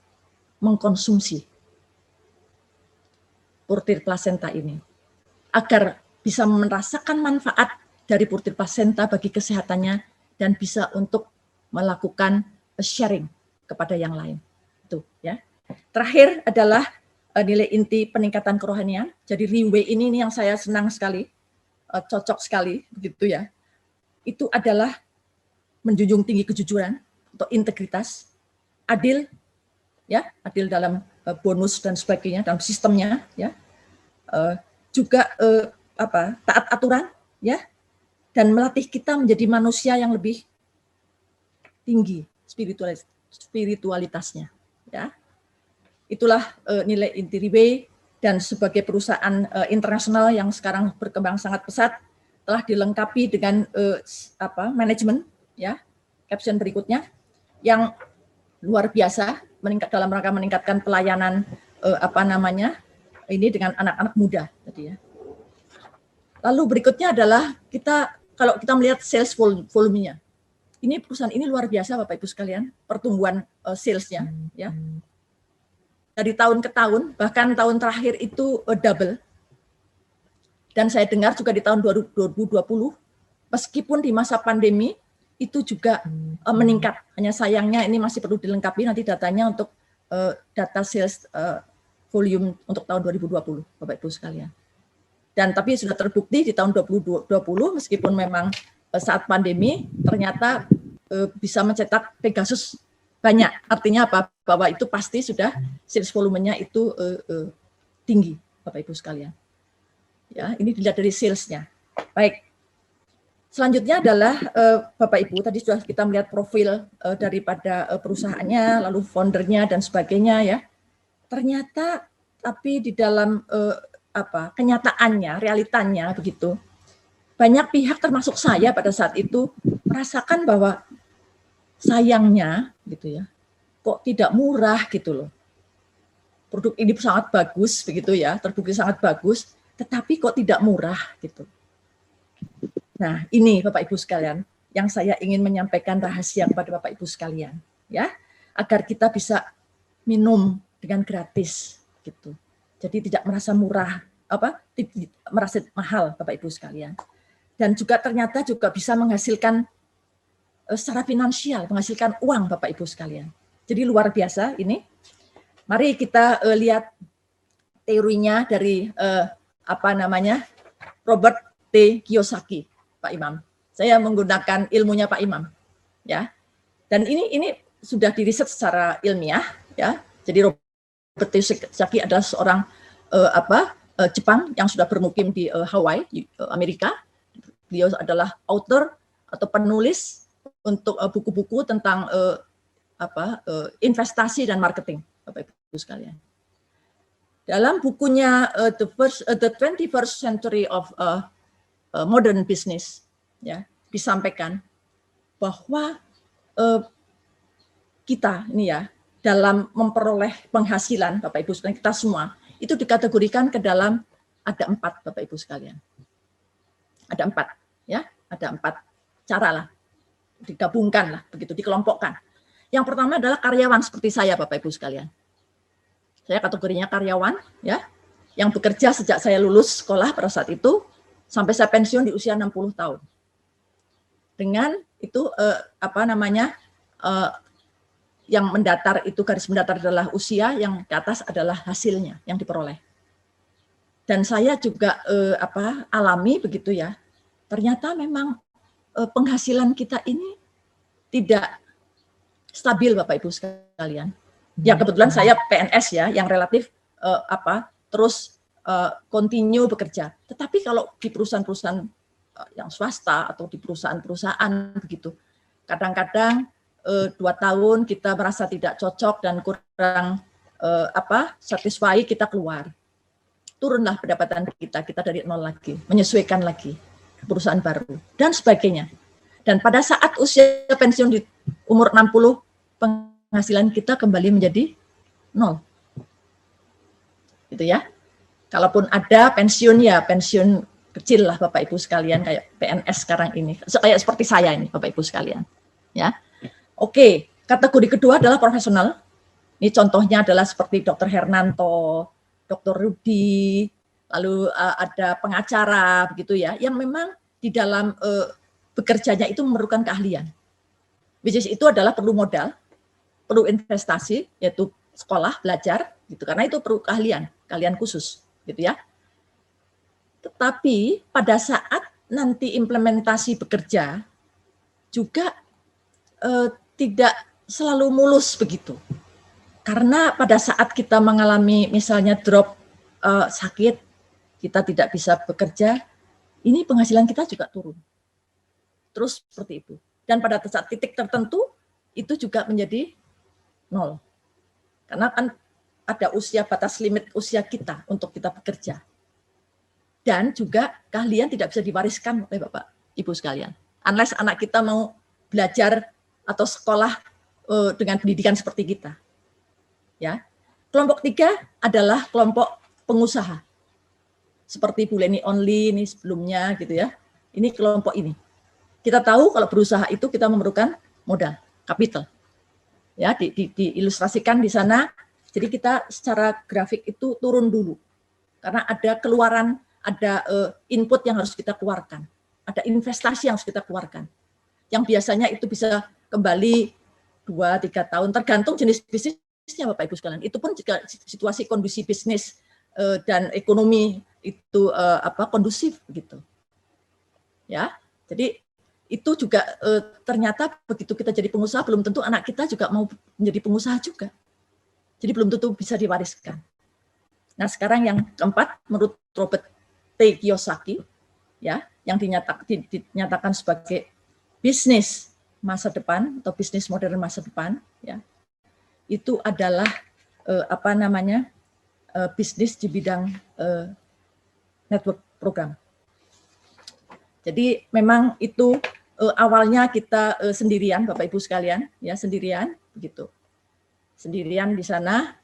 mengkonsumsi Purtir Placenta ini, agar bisa merasakan manfaat dari Purtir Placenta bagi kesehatannya dan bisa untuk melakukan sharing kepada yang lain. Itu, ya. Terakhir adalah nilai inti peningkatan kerohanian. Jadi Riway ini yang saya senang sekali, cocok sekali, begitu ya. Itu adalah menjunjung tinggi kejujuran atau integritas, adil, ya, adil dalam bonus dan sebagainya, dalam sistemnya, ya. Juga taat aturan, ya, dan melatih kita menjadi manusia yang lebih tinggi spiritualitasnya, ya. Itulah nilai inti Riway, dan sebagai perusahaan internasional yang sekarang berkembang sangat pesat, telah dilengkapi dengan manajemen, ya, caption berikutnya yang luar biasa dalam rangka meningkatkan pelayanan ini dengan anak-anak muda tadi, ya. Lalu berikutnya adalah kalau kita melihat sales volumenya, ini perusahaan ini luar biasa, Bapak Ibu sekalian, pertumbuhan salesnya, ya. Dari tahun ke tahun, bahkan tahun terakhir itu double. Dan saya dengar juga di tahun 2020, meskipun di masa pandemi, itu juga meningkat. Hanya sayangnya ini masih perlu dilengkapi nanti datanya untuk data sales volume untuk tahun 2020, Bapak Ibu sekalian. Dan tapi sudah terbukti di tahun 2020, meskipun memang saat pandemi, ternyata bisa mencetak Pegasus banyak. Artinya apa? Bahwa itu pasti sudah sales volumenya itu tinggi, Bapak Ibu sekalian. Ya, ini dilihat dari salesnya. Baik. Selanjutnya adalah Bapak Ibu, tadi sudah kita melihat profil daripada perusahaannya, lalu foundernya dan sebagainya, ya. Ternyata tapi di dalam kenyataannya, realitanya begitu, banyak pihak termasuk saya pada saat itu merasakan bahwa sayangnya gitu ya, kok tidak murah gitu loh. Produk ini sangat bagus begitu ya, terbukti sangat bagus, tetapi kok tidak murah gitu. Nah, ini Bapak Ibu sekalian yang saya ingin menyampaikan rahasia kepada Bapak Ibu sekalian, ya, agar kita bisa minum dengan gratis gitu. Jadi tidak merasa murah, merasa mahal, Bapak Ibu sekalian. Dan juga ternyata juga bisa menghasilkan secara finansial, menghasilkan uang, Bapak Ibu sekalian. Jadi luar biasa ini. Mari kita lihat teorinya dari Robert T. Kiyosaki, Pak Imam. Saya menggunakan ilmunya Pak Imam, ya. Dan ini sudah diriset secara ilmiah, ya. Jadi Robert T. Kiyosaki adalah seorang Jepang yang sudah bermukim di Hawaii, di Amerika. Beliau adalah author atau penulis untuk buku-buku tentang investasi dan marketing, Bapak Ibu sekalian. Dalam bukunya The 21st Century of Modern Business, ya, disampaikan bahwa kita ini ya dalam memperoleh penghasilan, Bapak Ibu sekalian, kita semua itu dikategorikan ke dalam ada 4, Bapak Ibu sekalian. Ada 4, ya, ada 4 cara lah, digabungkan lah, begitu, dikelompokkan. Yang pertama adalah karyawan seperti saya, Bapak Ibu sekalian. Saya kategorinya karyawan, ya, yang bekerja sejak saya lulus sekolah pada saat itu sampai saya pensiun di usia 60 tahun. Dengan itu yang mendatar itu, garis mendatar adalah usia, yang ke atas adalah hasilnya yang diperoleh. Dan saya juga alami begitu ya. Ternyata memang penghasilan kita ini tidak stabil, Bapak Ibu sekalian. Ya kebetulan saya PNS ya, yang relatif terus continue bekerja. Tetapi kalau di perusahaan-perusahaan yang swasta atau di perusahaan-perusahaan begitu, kadang-kadang 2 tahun kita merasa tidak cocok dan kurang satisfy, kita keluar. Turunlah pendapatan kita dari nol lagi, menyesuaikan lagi perusahaan baru dan sebagainya. Dan pada saat usia pensiun di umur 60, penghasilan kita kembali menjadi nol. Gitu ya. Kalaupun ada pensiun, ya pensiun kecil lah Bapak Ibu sekalian, kayak PNS sekarang ini. Kayak seperti saya ini Bapak Ibu sekalian. Ya. Oke, kategori kedua adalah profesional. Ini contohnya adalah seperti Dr. Hernanto, Dr. Rudi, lalu ada pengacara begitu ya, yang memang di dalam bekerjanya itu memerlukan keahlian. Which is itu adalah perlu modal, perlu investasi, yaitu sekolah, belajar, gitu. Karena itu perlu keahlian khusus, gitu ya. Tetapi pada saat nanti implementasi bekerja juga tidak selalu mulus begitu. Karena pada saat kita mengalami misalnya drop sakit, kita tidak bisa bekerja, ini penghasilan kita juga turun. Terus seperti itu. Dan pada saat titik tertentu, itu juga menjadi nol. Karena kan ada usia, batas limit usia kita untuk kita bekerja. Dan juga keahlian tidak bisa diwariskan oleh Bapak, Ibu sekalian. Unless anak kita mau belajar atau sekolah dengan pendidikan seperti kita. Ya. Kelompok 3 adalah kelompok pengusaha. Seperti Bu Leni Only ini sebelumnya gitu ya. Ini kelompok ini. Kita tahu kalau berusaha itu kita memerlukan modal, kapital. Ya, diilustrasikan di sana. Jadi kita secara grafik itu turun dulu. Karena ada keluaran, ada input yang harus kita keluarkan. Ada investasi yang harus kita keluarkan. Yang biasanya itu bisa kembali 2-3 tahun, tergantung jenis bisnisnya Bapak Ibu sekalian. Itu pun jika situasi kondisi bisnis dan ekonomi itu kondusif begitu. Ya. Jadi itu juga ternyata begitu kita jadi pengusaha, belum tentu anak kita juga mau menjadi pengusaha juga. Jadi belum tentu bisa diwariskan. Nah sekarang yang keempat, menurut Robert T. Kiyosaki, ya, yang dinyatakan sebagai bisnis masa depan atau bisnis modern masa depan, ya, itu adalah bisnis di bidang network program. Jadi memang itu awalnya kita sendirian, Bapak Ibu sekalian, ya sendirian, begitu, sendirian di sana.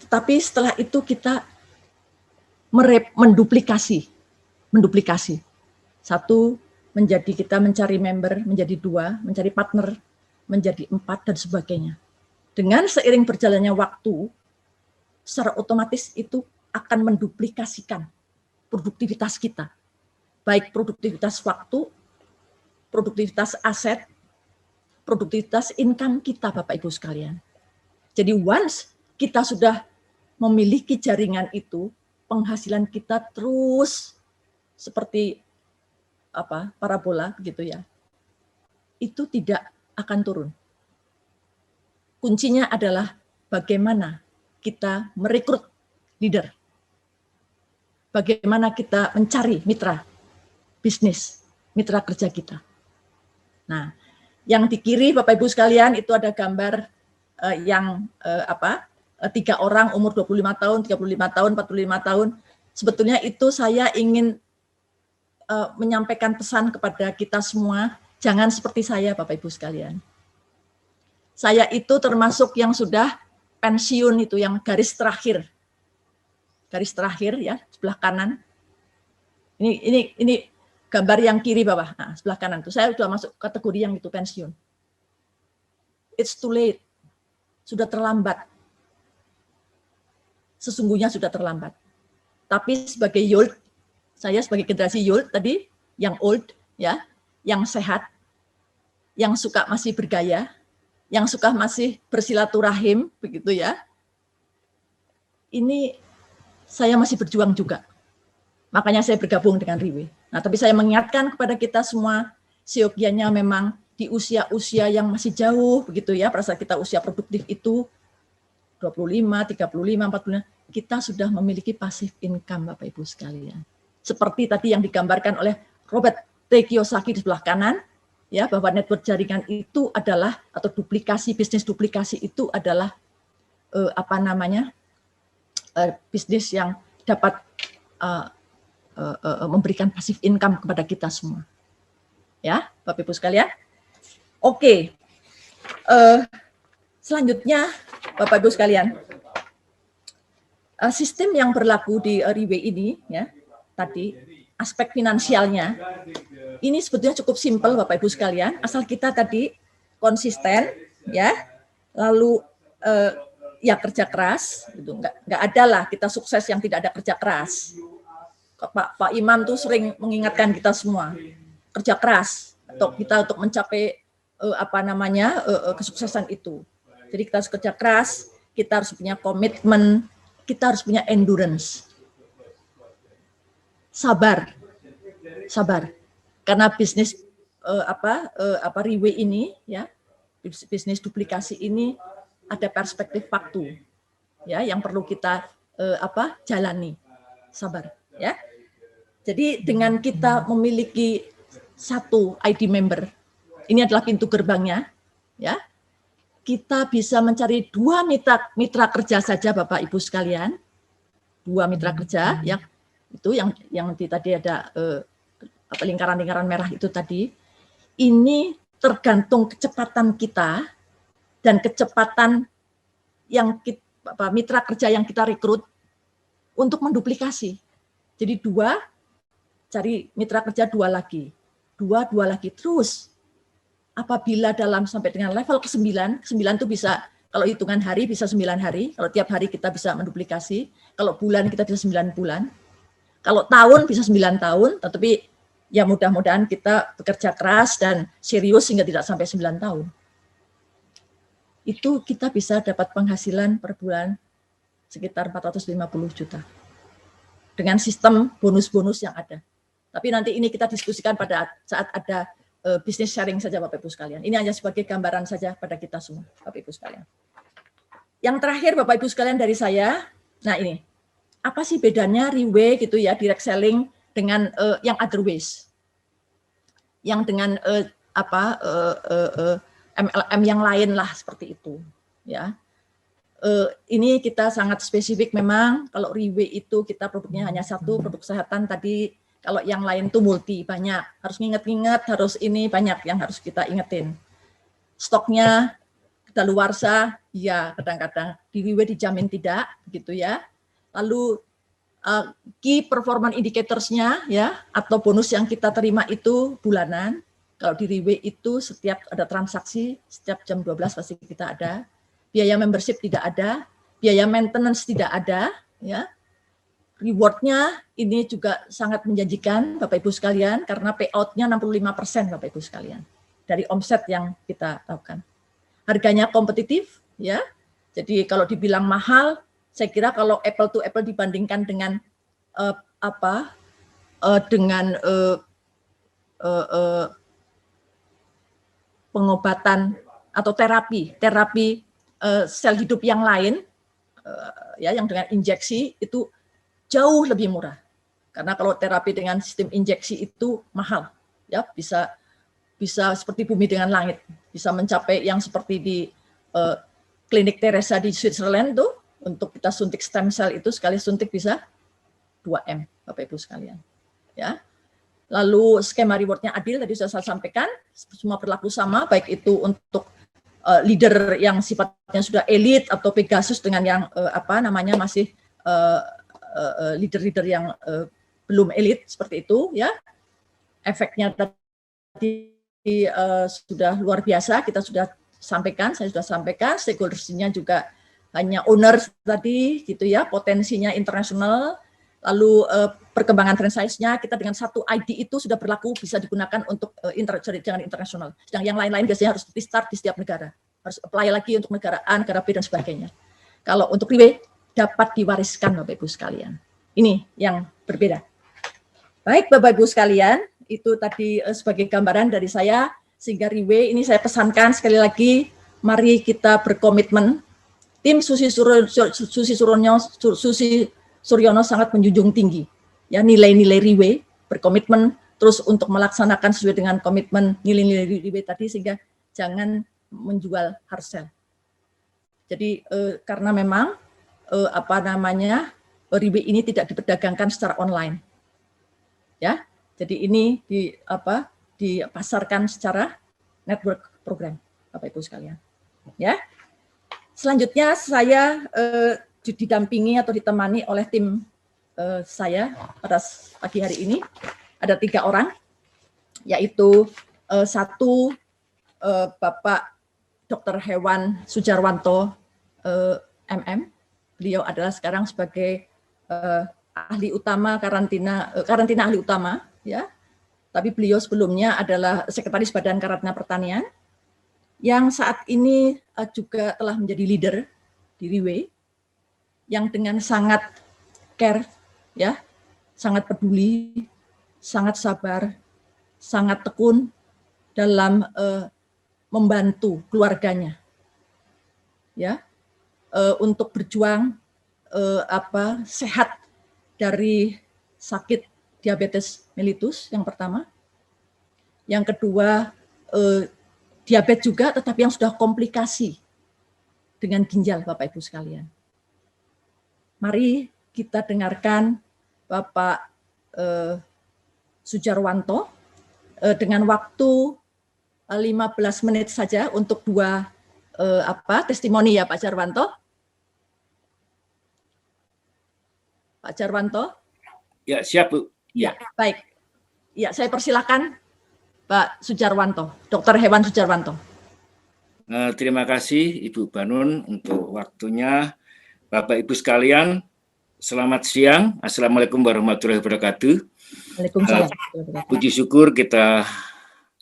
Tapi setelah itu kita menduplikasi. Satu, menjadi kita mencari member, menjadi 2, mencari partner, menjadi 4, dan sebagainya. Dengan seiring berjalannya waktu, secara otomatis itu akan menduplikasikan produktivitas kita. Baik produktivitas waktu, produktivitas aset, produktivitas income kita, Bapak Ibu sekalian. Jadi once kita sudah memiliki jaringan itu, penghasilan kita terus seperti parabola gitu ya. Itu tidak akan turun. Kuncinya adalah bagaimana kita merekrut leader. Bagaimana kita mencari mitra bisnis, mitra kerja kita. Nah, yang di kiri Bapak Ibu sekalian itu ada gambar yang 3 orang umur 25 tahun, 35 tahun, 45 tahun. Sebetulnya itu saya ingin menyampaikan pesan kepada kita semua, jangan seperti saya Bapak Ibu sekalian. Saya itu termasuk yang sudah pensiun itu, yang garis terakhir. Garis terakhir ya, sebelah kanan. Ini gambar yang kiri bawah, nah, sebelah kanan tuh saya sudah masuk kategori yang itu pensiun. It's too late, sudah terlambat. sesungguhnya sudah terlambat. Tapi sebagai youth, saya sebagai generasi youth tadi, yang old, ya, yang sehat, yang suka masih bergaya, yang suka masih bersilaturahim, begitu ya. Ini saya masih berjuang juga. Makanya saya bergabung dengan Riwe. Nah, tapi saya mengingatkan kepada kita semua, seyogianya memang di usia-usia yang masih jauh, begitu ya, pada saat kita usia produktif itu, 25, 35, 45, kita sudah memiliki passive income, Bapak Ibu sekalian. Seperti tadi yang digambarkan oleh Robert T. Kiyosaki di sebelah kanan, ya, bahwa network jaringan itu adalah, atau duplikasi, bisnis duplikasi itu adalah, bisnis yang dapat memberikan passive income kepada kita semua. Ya, Bapak Ibu sekalian. Oke. Selanjutnya, Bapak Ibu sekalian, sistem yang berlaku di Riwe ini, ya, tadi aspek finansialnya, ini sebetulnya cukup simpel, Bapak Ibu sekalian, asal kita tadi konsisten, ya, lalu ya kerja keras, gitu. Nggak ada lah kita sukses yang tidak ada kerja keras. Pak Imam tuh sering mengingatkan kita semua, kerja keras atau kita untuk mencapai kesuksesan itu. Jadi kita harus kerja keras, kita harus punya komitmen, kita harus punya endurance. Sabar. Karena bisnis Riwe ini, ya, bisnis duplikasi ini ada perspektif waktu, ya, yang perlu kita jalani. Sabar, ya. Jadi dengan kita memiliki satu ID member, ini adalah pintu gerbangnya, ya. Kita bisa mencari 2 mitra kerja saja, Bapak Ibu sekalian. 2 mitra kerja, ya. Itu yang tadi ada lingkaran-lingkaran merah itu tadi. Ini tergantung kecepatan kita dan kecepatan yang mitra kerja yang kita rekrut untuk menduplikasi. Jadi 2, cari mitra kerja 2 lagi. 2 lagi. Terus apabila dalam sampai dengan level ke-9, 9 itu bisa, kalau hitungan hari bisa 9 hari, kalau tiap hari kita bisa menduplikasi, kalau bulan kita bisa 9 bulan, kalau tahun bisa 9 tahun, tetapi ya mudah-mudahan kita bekerja keras dan serius sehingga tidak sampai 9 tahun. Itu kita bisa dapat penghasilan per bulan sekitar 450 juta. Dengan sistem bonus-bonus yang ada. Tapi nanti ini kita diskusikan pada saat ada bisnis sharing saja, Bapak Ibu sekalian. Ini hanya sebagai gambaran saja pada kita semua, Bapak Ibu sekalian. Yang terakhir, Bapak Ibu sekalian dari saya, nah ini, apa sih bedanya Riwe gitu ya, direct selling dengan yang other ways? Yang dengan MLM yang lain lah seperti itu, ya. Ini kita sangat spesifik memang. Kalau Riwe itu kita produknya hanya satu, produk kesehatan tadi. Kalau yang lain tuh multi, banyak. Harus nginget-nginget, harus ini banyak yang harus kita ingetin. Stoknya kadaluarsa, ya kadang-kadang di Riwe dijamin tidak, gitu ya. Lalu key performance indicators-nya, ya, atau bonus yang kita terima itu bulanan. Kalau di Riwe itu setiap ada transaksi, setiap jam 12 pasti kita ada. Biaya membership tidak ada, biaya maintenance tidak ada, ya. Reward-nya ini juga sangat menjanjikan, Bapak Ibu sekalian, karena payout-nya 65%, Bapak Ibu sekalian, dari omset yang kita lakukan. Harganya kompetitif, ya. Jadi kalau dibilang mahal, saya kira kalau apple to apple dibandingkan dengan pengobatan atau terapi sel hidup yang lain, ya, yang dengan injeksi itu jauh lebih murah. Karena kalau terapi dengan sistem injeksi itu mahal, ya, bisa seperti bumi dengan langit, bisa mencapai yang seperti di klinik Teresa di Switzerland tuh, untuk kita suntik stem cell itu sekali suntik bisa 2M, Bapak Ibu sekalian, ya. Lalu skema rewardnya adil, tadi sudah saya sampaikan, semua berlaku sama, baik itu untuk leader yang sifatnya sudah elit atau Pegasus dengan yang masih leader-leader yang belum elit seperti itu, ya. Efeknya tadi sudah luar biasa, kita sudah sampaikan, saya sudah sampaikan, stakeholders-nya juga hanya owner tadi gitu ya, potensinya internasional, lalu perkembangan franchise-nya kita dengan satu ID itu sudah berlaku bisa digunakan untuk jaringan internasional. Sedang yang lain-lain biasanya harus di-start di setiap negara, harus apply lagi untuk negara A, negara B dan sebagainya. Kalau untuk Riwe dapat diwariskan Bapak Ibu sekalian. Ini yang berbeda. Baik Bapak Ibu sekalian, itu tadi sebagai gambaran dari saya, sehingga Riwe ini saya pesankan sekali lagi, mari kita berkomitmen. Tim Susi Suryono sangat menjunjung tinggi ya nilai-nilai Riwe, berkomitmen terus untuk melaksanakan sesuai dengan komitmen nilai-nilai Riwe tadi, sehingga jangan menjual hard sell. Jadi karena memang Riwe ini tidak diperdagangkan secara online. Ya. Jadi ini dipasarkan secara network program Bapak Ibu sekalian. Ya. Selanjutnya saya didampingi atau ditemani oleh tim saya pada pagi hari ini. Ada 3 orang, yaitu satu Bapak Dr. Hewan Sujarwanto MM. Beliau adalah sekarang sebagai ahli utama karantina ahli utama, ya. Tapi beliau sebelumnya adalah Sekretaris Badan Karantina Pertanian, yang saat ini juga telah menjadi leader di Riwe, yang dengan sangat care, ya, sangat peduli, sangat sabar, sangat tekun dalam membantu keluarganya, ya, untuk berjuang sehat dari sakit diabetes mellitus yang pertama, yang kedua diabetes juga, tetapi yang sudah komplikasi dengan ginjal, Bapak Ibu sekalian. Mari kita dengarkan Bapak Sujarwanto dengan waktu 15 menit saja untuk 2 testimoni ya Pak Jarwanto. Pak Jarwanto. Ya, siap Bu. Ya, baik. Ya, saya persilakan Pak Sujarwanto, Dr. Hewan Sujarwanto. Terima kasih Ibu Banun untuk waktunya. Bapak Ibu sekalian, selamat siang. Assalamualaikum warahmatullahi wabarakatuh. Waalaikumsalam. Puji syukur kita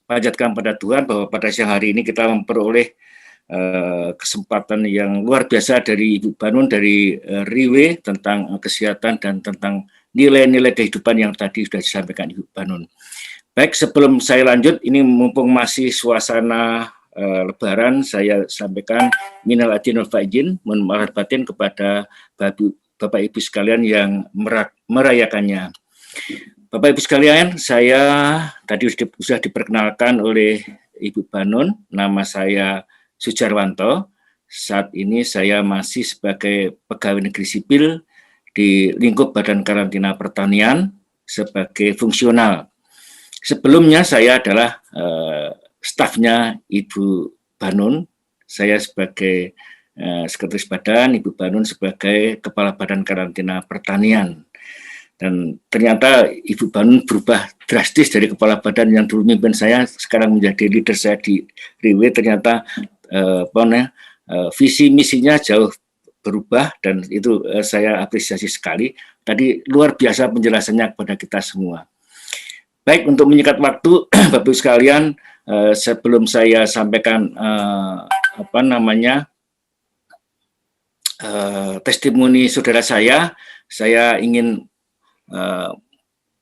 panjatkan pada Tuhan bahwa pada siang hari ini kita memperoleh kesempatan yang luar biasa dari Ibu Banun, dari Riwe, tentang kesehatan dan tentang nilai-nilai kehidupan yang tadi sudah disampaikan Ibu Banun. Baik, sebelum saya lanjut, ini mumpung masih suasana Lebaran, saya sampaikan minal aidin wal faizin, mohon maaf batin kepada Bapak Ibu sekalian yang merayakannya. Bapak Ibu sekalian, saya tadi sudah diperkenalkan oleh Ibu Banun, nama saya Sujarwanto. Saat ini saya masih sebagai pegawai negeri sipil di lingkup Badan Karantina Pertanian sebagai fungsional. Sebelumnya saya adalah stafnya Ibu Banun, saya sebagai Sekretaris Badan, Ibu Banun sebagai Kepala Badan Karantina Pertanian. Dan ternyata Ibu Banun berubah drastis dari Kepala Badan yang dulu mimpin saya, sekarang menjadi leader saya di Riwe. Ternyata visi misinya jauh berubah dan itu saya apresiasi sekali. Tadi luar biasa penjelasannya kepada kita semua. Baik, untuk menyingkat waktu, Bapak Ibu sekalian, sebelum saya sampaikan testimoni saudara saya ingin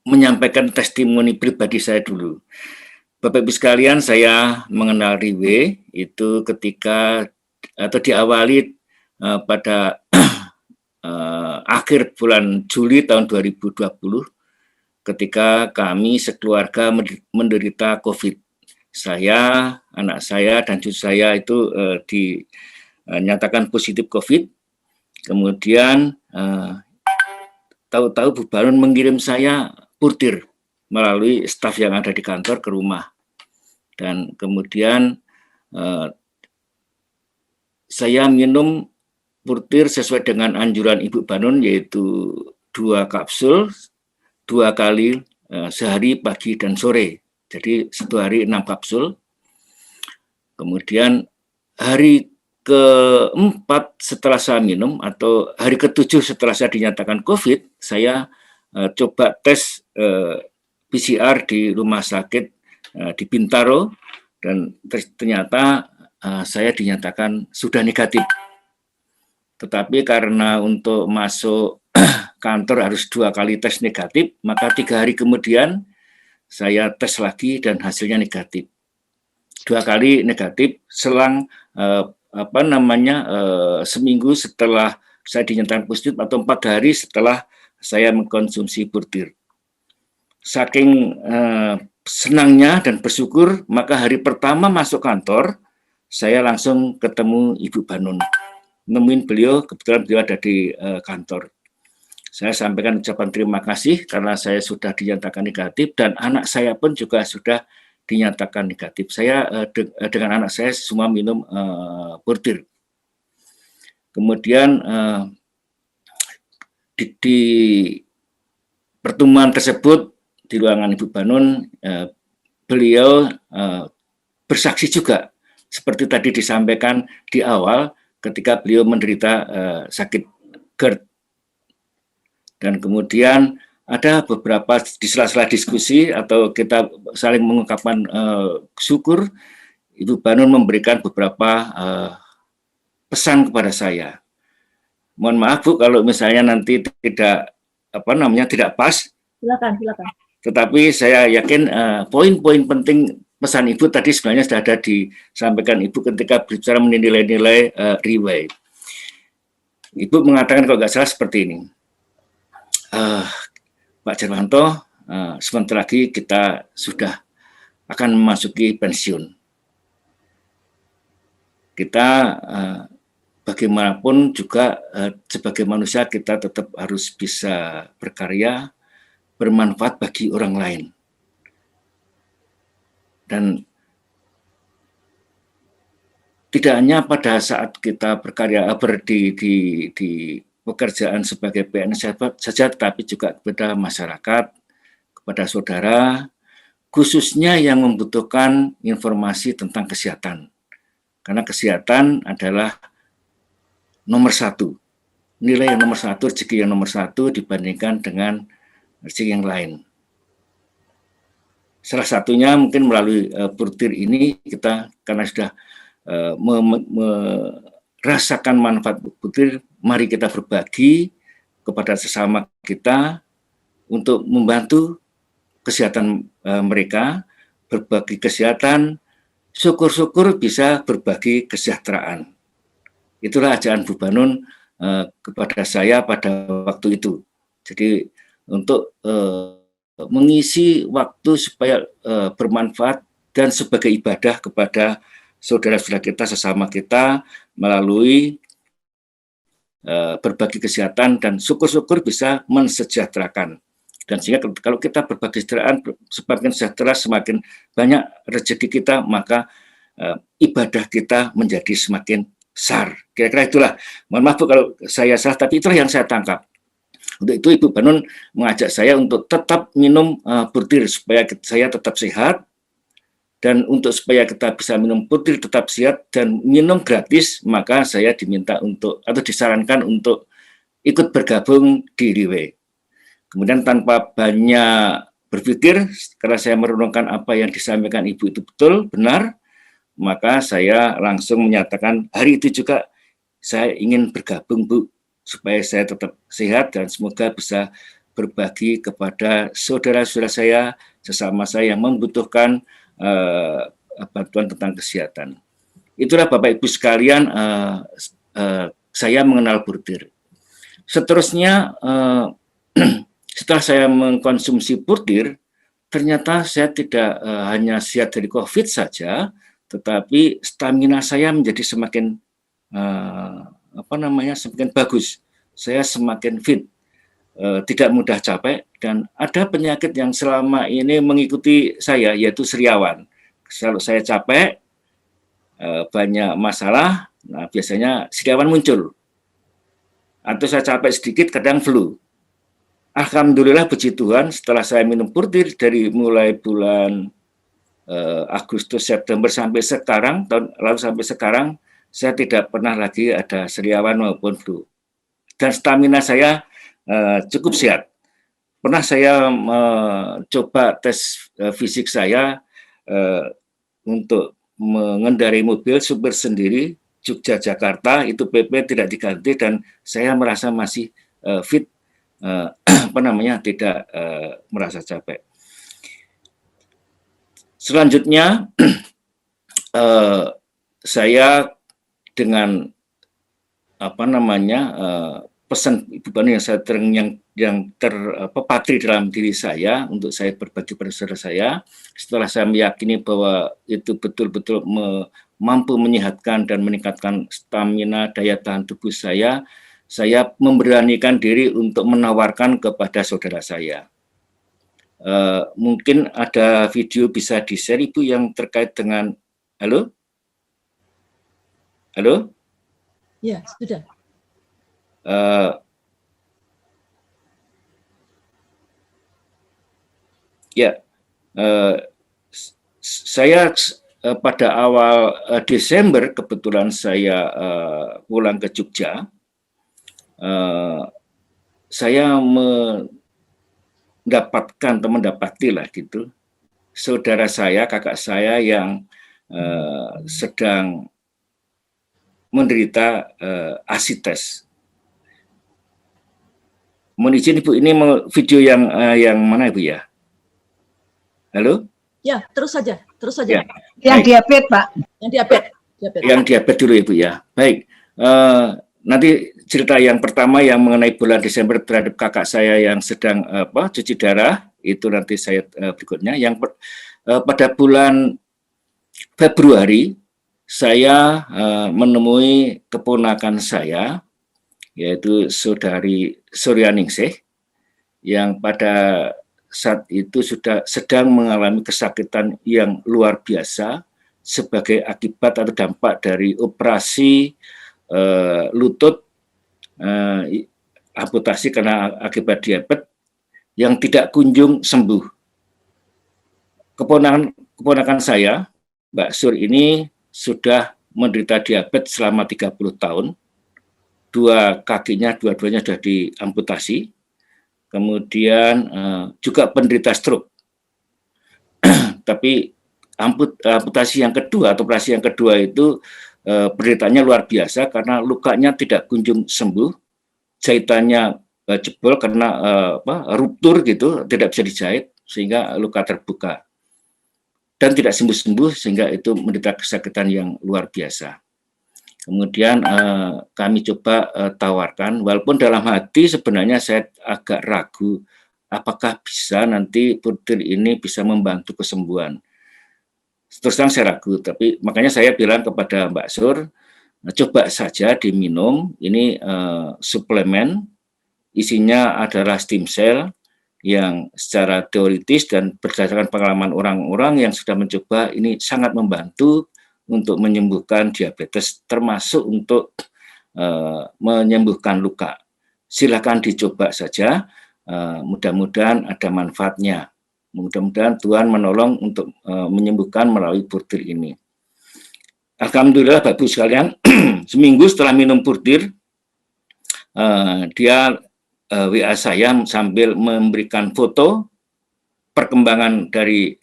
menyampaikan testimoni pribadi saya dulu. Bapak Ibu sekalian, saya mengenal Riwe itu ketika atau diawali pada akhir bulan Juli tahun 2020. Ketika kami sekeluarga menderita COVID. Saya, anak saya, dan cucu saya itu dinyatakan positif COVID. Kemudian tahu-tahu Bu Banun mengirim saya portir melalui staf yang ada di kantor ke rumah. Dan kemudian saya minum portir sesuai dengan anjuran Ibu Banun, yaitu 2 kapsul 2 kali sehari pagi dan sore. Jadi 1 hari 6 kapsul. Kemudian hari keempat setelah saya minum atau hari ketujuh setelah saya dinyatakan COVID, saya coba tes PCR di rumah sakit di Bintaro, dan ternyata saya dinyatakan sudah negatif. Tetapi karena untuk masuk kantor harus 2 kali tes negatif, maka 3 hari kemudian saya tes lagi dan hasilnya negatif. 2 kali negatif selang seminggu setelah saya dinyatakan positif atau 4 hari setelah saya mengkonsumsi burtir. Saking senangnya dan bersyukur, maka hari pertama masuk kantor, saya langsung ketemu Ibu Banun. Nemuin beliau, kebetulan beliau ada di kantor. Saya sampaikan ucapan terima kasih karena saya sudah dinyatakan negatif dan anak saya pun juga sudah dinyatakan negatif. Saya dengan anak saya semua minum burtir. Kemudian di pertemuan tersebut di ruangan Ibu Banun, beliau bersaksi juga seperti tadi disampaikan di awal ketika beliau menderita sakit GERD. Dan kemudian ada beberapa di sela-sela diskusi atau kita saling mengungkapkan syukur, Ibu Banun memberikan beberapa pesan kepada saya. Mohon maaf Bu kalau misalnya nanti tidak tidak pas. Silakan. Tetapi saya yakin poin-poin penting pesan Ibu tadi sebenarnya sudah ada disampaikan Ibu ketika berbicara menilai-nilai riwayat. Ibu mengatakan kalau nggak salah seperti ini. Pak Jarwanto, sebentar lagi kita sudah akan memasuki pensiun. Kita bagaimanapun juga sebagai manusia kita tetap harus bisa berkarya, bermanfaat bagi orang lain. Dan tidak hanya pada saat kita berkarya di pekerjaan sebagai PNS saja, tetapi juga kepada masyarakat, kepada saudara, khususnya yang membutuhkan informasi tentang kesehatan. Karena kesehatan adalah nomor 1. Nilai yang nomor 1, rezeki yang nomor 1 dibandingkan dengan rezeki yang lain. Salah satunya mungkin melalui burtir ini kita karena sudah merasakan manfaat burtir, mari kita berbagi kepada sesama kita untuk membantu kesehatan mereka, berbagi kesehatan, syukur-syukur bisa berbagi kesejahteraan. Itulah ajaran Bu Banun kepada saya pada waktu itu. Jadi untuk mengisi waktu supaya bermanfaat dan sebagai ibadah kepada saudara-saudara kita, sesama kita melalui berbagi kesehatan dan syukur-syukur bisa mensejahterakan. Dan sehingga kalau kita berbagi kesejahteraan, semakin sejahtera, semakin banyak rezeki kita, maka ibadah kita menjadi semakin besar. Kira-kira itulah. Mohon maaf kalau saya salah, tapi itulah yang saya tangkap. Untuk itu Ibu Banun mengajak saya untuk tetap minum burtir supaya saya tetap sehat. Dan untuk supaya kita bisa minum burtir tetap sehat dan minum gratis, maka saya diminta untuk atau disarankan untuk ikut bergabung di Riwe. Kemudian tanpa banyak berpikir, karena saya merenungkan apa yang disampaikan Ibu itu betul, benar, maka saya langsung menyatakan hari itu juga saya ingin bergabung Bu, supaya saya tetap sehat dan semoga bisa berbagi kepada saudara-saudara saya, sesama saya yang membutuhkan bantuan tentang kesehatan. Itulah Bapak Ibu sekalian, saya mengenal burtir. Seterusnya, setelah saya mengkonsumsi burtir, ternyata saya tidak hanya sehat dari COVID saja, tetapi stamina saya menjadi semakin semakin bagus. Saya semakin fit, tidak mudah capek, dan ada penyakit yang selama ini mengikuti saya, yaitu sariawan. Kalau saya capek, banyak masalah, nah biasanya sariawan muncul. Atau saya capek sedikit, kadang flu. Alhamdulillah puji Tuhan, setelah saya minum burtir dari mulai bulan Agustus, September sampai sekarang, tahun lalu sampai sekarang, saya tidak pernah lagi ada sariawan maupun flu. Dan stamina saya cukup sehat. Pernah saya coba tes fisik saya untuk mengendarai mobil super sendiri Jogja Jakarta, itu PP tidak diganti dan saya merasa masih fit, tidak merasa capek. Selanjutnya saya dengan pesan Ibu Banu yang terpatri dalam diri saya untuk saya berbagi pada saudara saya, setelah saya meyakini bahwa itu betul-betul mampu menyehatkan dan meningkatkan stamina daya tahan tubuh saya memberanikan diri untuk menawarkan kepada saudara saya. Mungkin ada video bisa di-share Ibu yang terkait dengan, halo? Halo? Ya, sudah. Saya pada awal Desember kebetulan saya pulang ke Jogja. Saya mendapati lah gitu saudara saya, kakak saya yang sedang menderita asites. Mohon izin Ibu, ini video yang mana Ibu ya? Halo? Ya, terus saja. Ya. Yang diabetes, Pak. Yang diabetes dulu Ibu ya. Baik. Nanti cerita yang pertama yang mengenai bulan Desember terhadap kakak saya yang sedang cuci darah, itu nanti saya berikutnya. Pada bulan Februari saya menemui keponakan saya, yaitu saudari Suryaningsih, yang pada saat itu sedang mengalami kesakitan yang luar biasa sebagai akibat atau dampak dari operasi lutut, amputasi karena akibat diabetes yang tidak kunjung sembuh. Keponakan saya, Mbak Sur ini sudah menderita diabetes selama 30 tahun. Dua-duanya sudah diamputasi. Kemudian juga penderita stroke. Tapi amputasi yang kedua atau operasi yang kedua itu penderitaannya luar biasa karena lukanya tidak kunjung sembuh, jahitannya jebol karena ruptur gitu, tidak bisa dijahit sehingga luka terbuka dan tidak sembuh-sembuh sehingga itu menderita kesakitan yang luar biasa. Kemudian kami coba tawarkan, walaupun dalam hati sebenarnya saya agak ragu apakah bisa nanti bordir ini bisa membantu kesembuhan. Terus terang saya ragu, tapi makanya saya bilang kepada Mbak Sur, coba saja diminum, ini suplemen, isinya adalah stem cell yang secara teoritis dan berdasarkan pengalaman orang-orang yang sudah mencoba ini sangat membantu untuk menyembuhkan diabetes, termasuk untuk menyembuhkan luka. Silakan dicoba saja, mudah-mudahan ada manfaatnya. Mudah-mudahan Tuhan menolong untuk menyembuhkan melalui bordir ini. Alhamdulillah Bapak Ibu sekalian, seminggu setelah minum bordir, dia WA saya sambil memberikan foto perkembangan dari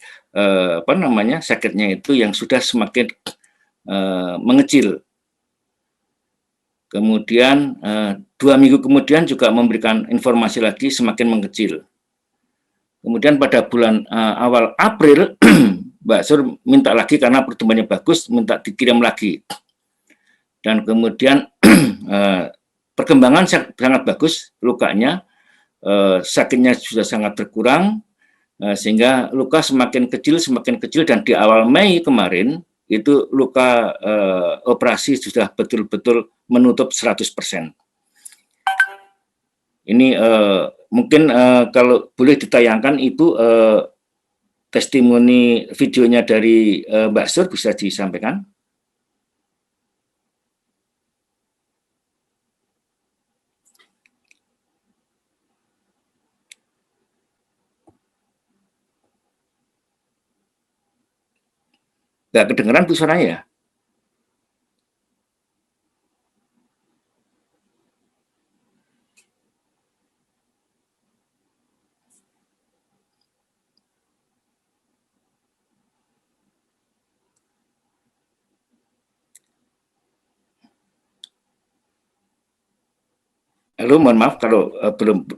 sakitnya itu yang sudah semakin mengecil. Kemudian 2 minggu kemudian juga memberikan informasi lagi semakin mengecil. Kemudian pada bulan awal April, Mbak Sur minta lagi karena pertumbuhannya bagus, minta dikirim lagi. Dan kemudian perkembangan sangat bagus, lukanya, sakitnya sudah sangat berkurang, sehingga luka semakin kecil dan di awal Mei kemarin itu luka operasi sudah betul-betul menutup 100%. Ini mungkin kalau boleh ditayangkan Ibu testimoni videonya dari Mbak Sur bisa disampaikan. Nggak kedengeran Bu suaranya ya? Halo, mohon maaf kalau belum.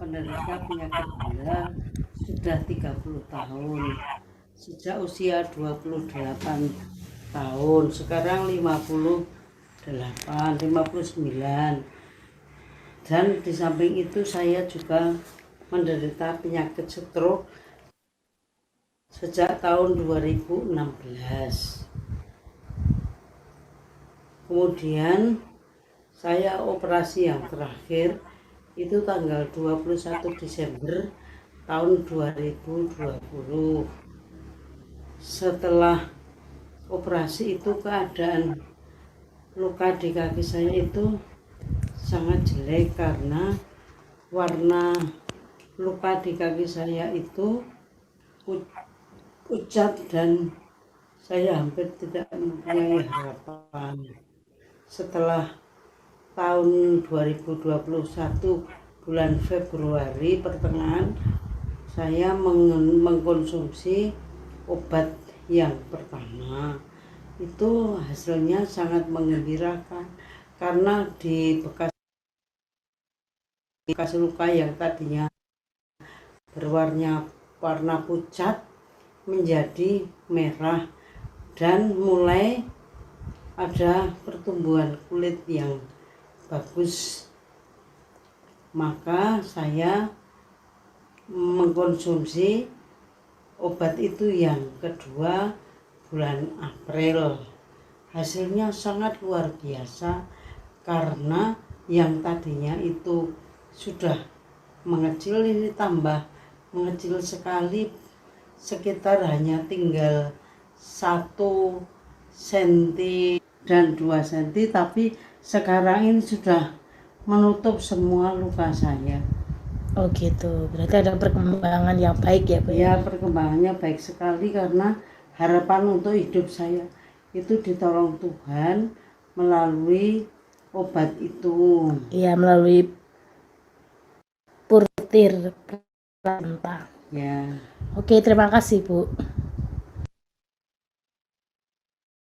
Penderita penyakit gula sudah 30 tahun. Sejak usia 28 tahun, sekarang 58, 59. Dan di samping itu saya juga menderita penyakit stroke sejak tahun 2016. Kemudian saya operasi yang terakhir itu tanggal 21 Desember tahun 2020. Setelah operasi itu keadaan luka di kaki saya itu sangat jelek karena warna luka di kaki saya itu pucat dan saya hampir tidak mempunyai harapan. Setelah tahun 2021 bulan Februari pertengahan saya mengkonsumsi obat yang pertama. Itu hasilnya sangat menggembirakan karena di bekas luka yang tadinya warna pucat menjadi merah dan mulai ada pertumbuhan kulit yang bagus. Maka saya mengkonsumsi obat itu yang kedua bulan April. Hasilnya sangat luar biasa karena yang tadinya itu sudah mengecil ini tambah mengecil sekali, sekitar hanya tinggal 1 cm dan 2 cm, tapi sekarang ini sudah menutup semua luka saya. Oh gitu, berarti ada perkembangan yang baik ya Bu? Ya, perkembangannya baik sekali karena harapan untuk hidup saya itu ditolong Tuhan melalui obat itu. Iya, melalui Purtir Planta. Ya. Oke, terima kasih Bu.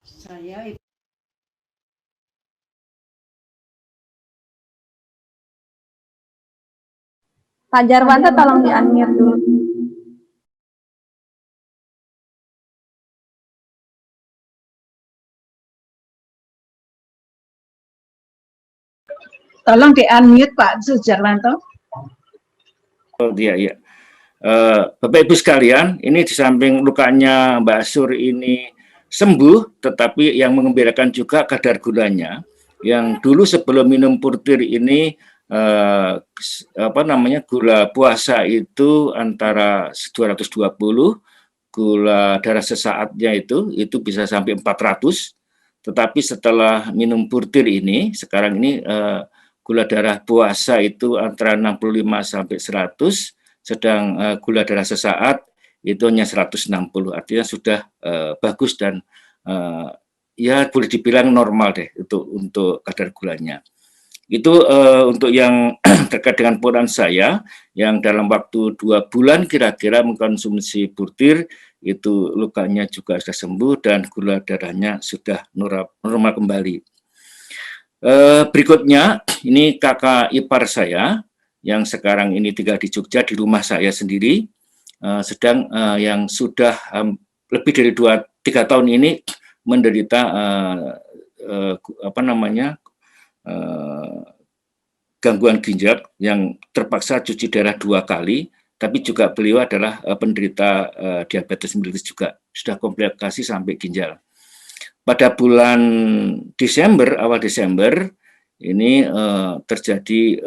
Saya Pak Jarwanto tolong di-unmute dulu. Tolong di-unmute Pak Sujarwanto. Oh iya, iya. Bapak Ibu sekalian, ini di samping lukanya Mbak Sur ini sembuh, tetapi yang mengembirakan juga kadar gulanya. Yang dulu sebelum minum Purtir ini gula puasa itu antara 220, gula darah sesaatnya itu bisa sampai 400. Tetapi setelah minum Purtir ini, sekarang ini gula darah puasa itu antara 65 sampai 100, sedang gula darah sesaat itu hanya 160, artinya sudah bagus dan ya boleh dibilang normal deh untuk kadar gulanya. Itu untuk yang terkait dengan ponakan saya yang dalam waktu 2 bulan kira-kira mengkonsumsi Purtir, itu lukanya juga sudah sembuh dan gula darahnya sudah normal kembali. Berikutnya ini kakak ipar saya yang sekarang ini tinggal di Jogja di rumah saya sendiri, sedang yang sudah lebih dari 2-3 tahun ini menderita gangguan ginjal yang terpaksa cuci darah 2 kali, tapi juga beliau adalah penderita diabetes mellitus juga, sudah komplikasi sampai ginjal. Pada bulan Desember, awal Desember, ini terjadi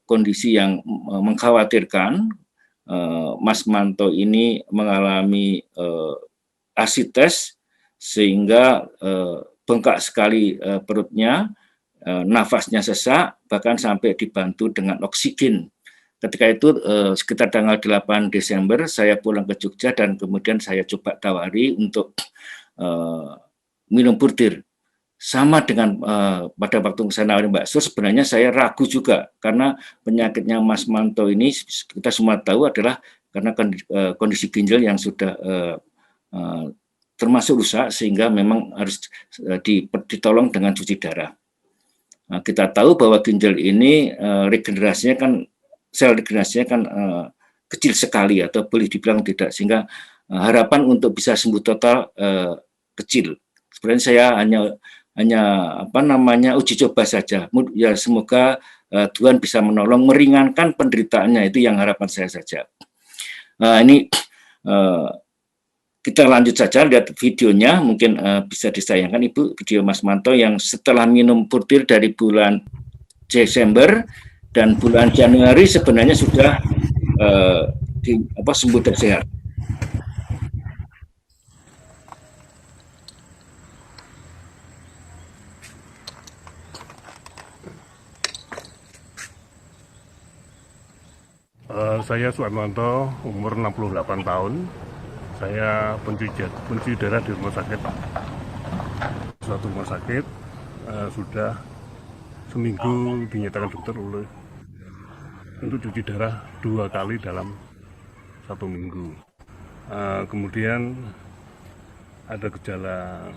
kondisi yang mengkhawatirkan. Mas Manto ini mengalami asites sehingga bengkak sekali perutnya, nafasnya sesak, bahkan sampai dibantu dengan oksigen. Ketika itu sekitar tanggal 8 Desember saya pulang ke Jogja dan kemudian saya coba tawari untuk minum Purtir. Sama dengan pada waktu saya nawarin Mbak Sur, sebenarnya saya ragu juga karena penyakitnya Mas Manto ini kita semua tahu adalah karena kondisi ginjal yang sudah termasuk rusak sehingga memang harus ditolong dengan cuci darah. Nah, kita tahu bahwa ginjal ini regenerasinya kan, sel regenerasinya kan kecil sekali atau boleh dibilang tidak, sehingga harapan untuk bisa sembuh total kecil. Sebenarnya saya hanya apa namanya uji coba saja. Ya semoga Tuhan bisa menolong meringankan penderitaannya, itu yang harapan saya saja. Ini kita lanjut saja lihat videonya, mungkin bisa disayangkan Ibu, video Mas Manto yang setelah minum Purtir dari bulan Desember dan bulan Januari sebenarnya sudah sembuh dan sehat. Saya Suwarmanto, umur 68 tahun. Saya pencuci darah di rumah sakit. Suatu rumah sakit sudah seminggu dinyatakan dokter untuk cuci darah 2 kali dalam 1 minggu. Kemudian ada gejala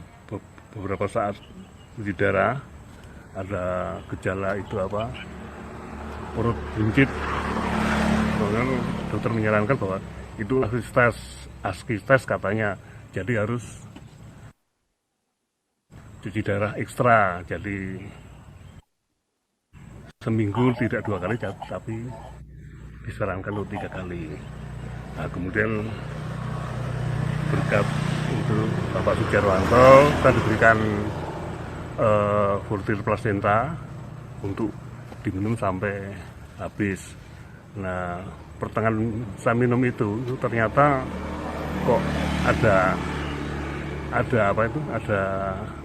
beberapa saat cuci darah, ada gejala itu perut buncit. Kemudian dokter menyarankan bahwa itu askis katanya, jadi harus cuci darah ekstra, jadi seminggu tidak 2 kali tapi disarankan untuk 3 kali. Nah, kemudian berkat untuk Bapak Sujarwanto kita diberikan Purtir Plasenta untuk diminum sampai habis. Nah, pertengahan saya minum itu ternyata kok ada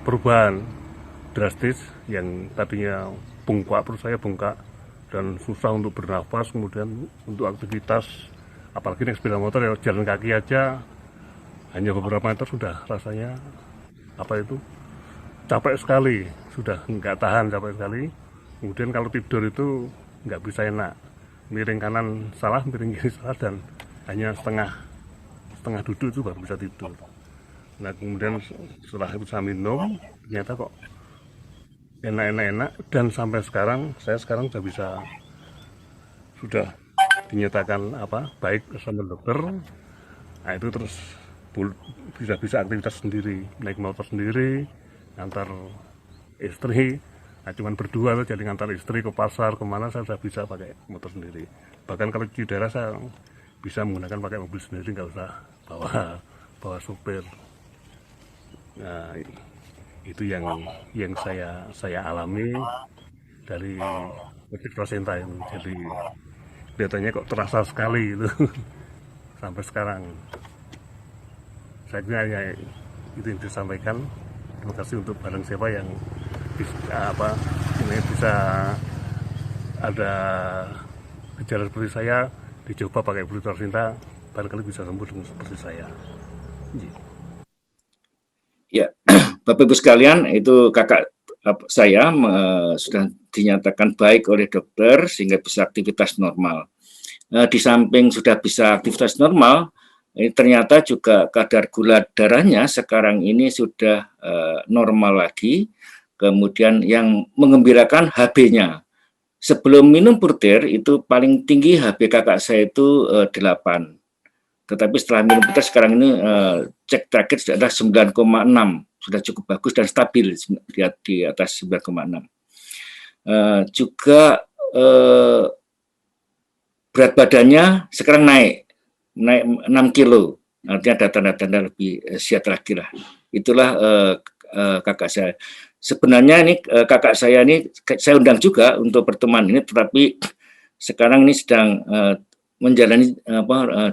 perubahan drastis, yang tadinya bengkak, perut saya bengkak dan susah untuk bernafas, kemudian untuk aktivitas apalagi naik sepeda motor ya jalan kaki aja hanya beberapa meter sudah rasanya capek sekali, sudah nggak tahan, capek sekali. Kemudian kalau tidur itu nggak bisa enak, miring kanan salah, miring kiri salah, dan hanya setengah duduk itu baru bisa tidur. Nah, kemudian setelah itu saya minum, ternyata kok enak, dan sampai sekarang saya sudah dinyatakan baik sama dokter. Nah, itu terus bisa aktivitas sendiri, naik motor sendiri, ngantar istri. Nah, cuman berdua tuh, jadi ngantar istri ke pasar kemana saya sudah bisa pakai motor sendiri. Bahkan kalau cuci darah saya bisa menggunakan pakai mobil sendiri, nggak usah bawa supir. Nah, itu yang saya alami dari Purtir Plasenta ini. Jadi kelihatannya kok terasa sekali itu sampai sekarang. Saya kira ya itu yang disampaikan. Terima kasih untuk barang siapa yang bisa ada gejala seperti saya, dicoba pakai Purtir Plasenta, barangkali bisa sembuh dengan seperti saya. Ya, Bapak Ibu sekalian, itu kakak saya sudah dinyatakan baik oleh dokter sehingga bisa aktivitas normal. Di samping sudah bisa aktivitas normal, ini ternyata juga kadar gula darahnya sekarang ini sudah normal lagi. Kemudian yang mengembirakan HB-nya. Sebelum minum Purtir itu paling tinggi HB kakak saya itu 8. Tetapi setelah minum Purtir sekarang ini cek terakhir sudah 9,6. Sudah cukup bagus dan stabil di atas 9,6. Juga berat badannya sekarang naik 6 kilo. Artinya ada tanda-tanda lebih sehat lagi lah. Itulah kakak saya. Sebenarnya ini kakak saya ini saya undang juga untuk pertemuan ini, tetapi sekarang ini sedang menjalani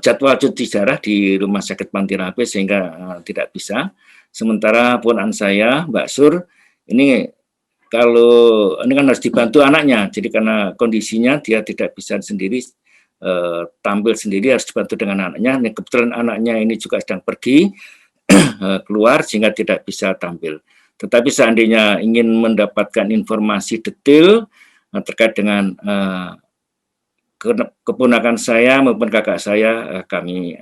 jadwal cuci darah di Rumah Sakit Pantirabe sehingga tidak bisa. Sementara ponakan saya, Mbak Sur, ini ini kan harus dibantu anaknya. Jadi karena kondisinya dia tidak bisa sendiri tampil sendiri, harus dibantu dengan anaknya. Nah, kebetulan anaknya ini juga sedang pergi keluar sehingga tidak bisa tampil. Tetapi seandainya ingin mendapatkan informasi detail terkait dengan keponakan saya maupun kakak saya, kami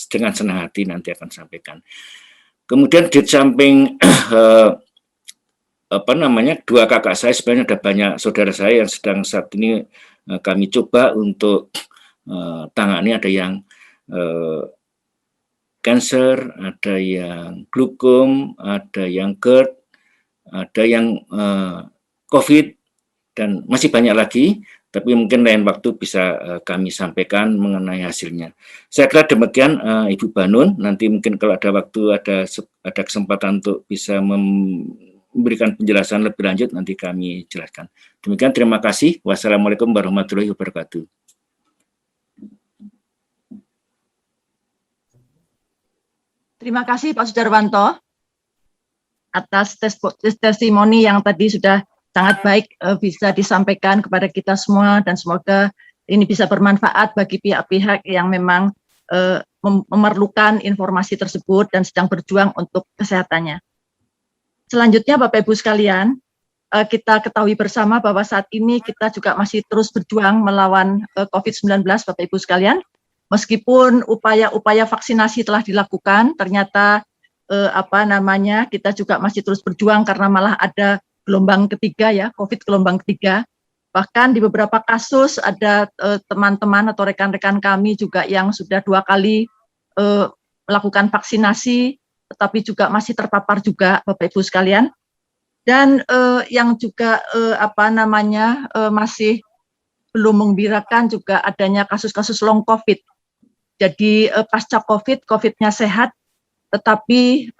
dengan senang hati nanti akan sampaikan. Kemudian di samping dua kakak saya, sebenarnya ada banyak saudara saya yang sedang saat ini kami coba untuk tangani. Ada yang cancer, ada yang glukom, ada yang GERD, ada yang COVID, dan masih banyak lagi, tapi mungkin lain waktu bisa kami sampaikan mengenai hasilnya. Saya kira demikian, Ibu Banun. Nanti mungkin kalau ada waktu, ada kesempatan untuk bisa memberikan penjelasan lebih lanjut, nanti kami jelaskan. Demikian, terima kasih. Wassalamualaikum warahmatullahi wabarakatuh. Terima kasih Pak Sudarwanto atas testimoni yang tadi sudah sangat baik bisa disampaikan kepada kita semua, dan semoga ini bisa bermanfaat bagi pihak-pihak yang memang memerlukan informasi tersebut dan sedang berjuang untuk kesehatannya. Selanjutnya Bapak Ibu sekalian, kita ketahui bersama bahwa saat ini kita juga masih terus berjuang melawan COVID-19 Bapak Ibu sekalian. Meskipun upaya-upaya vaksinasi telah dilakukan, ternyata kita juga masih terus berjuang karena malah ada gelombang ketiga ya, COVID gelombang ketiga. Bahkan di beberapa kasus ada teman-teman atau rekan-rekan kami juga yang sudah 2 kali melakukan vaksinasi, tetapi juga masih terpapar juga Bapak Ibu sekalian. Dan yang juga masih belum menggembirakan juga adanya kasus-kasus long COVID. Jadi pasca COVID, COVID-nya sehat, tetapi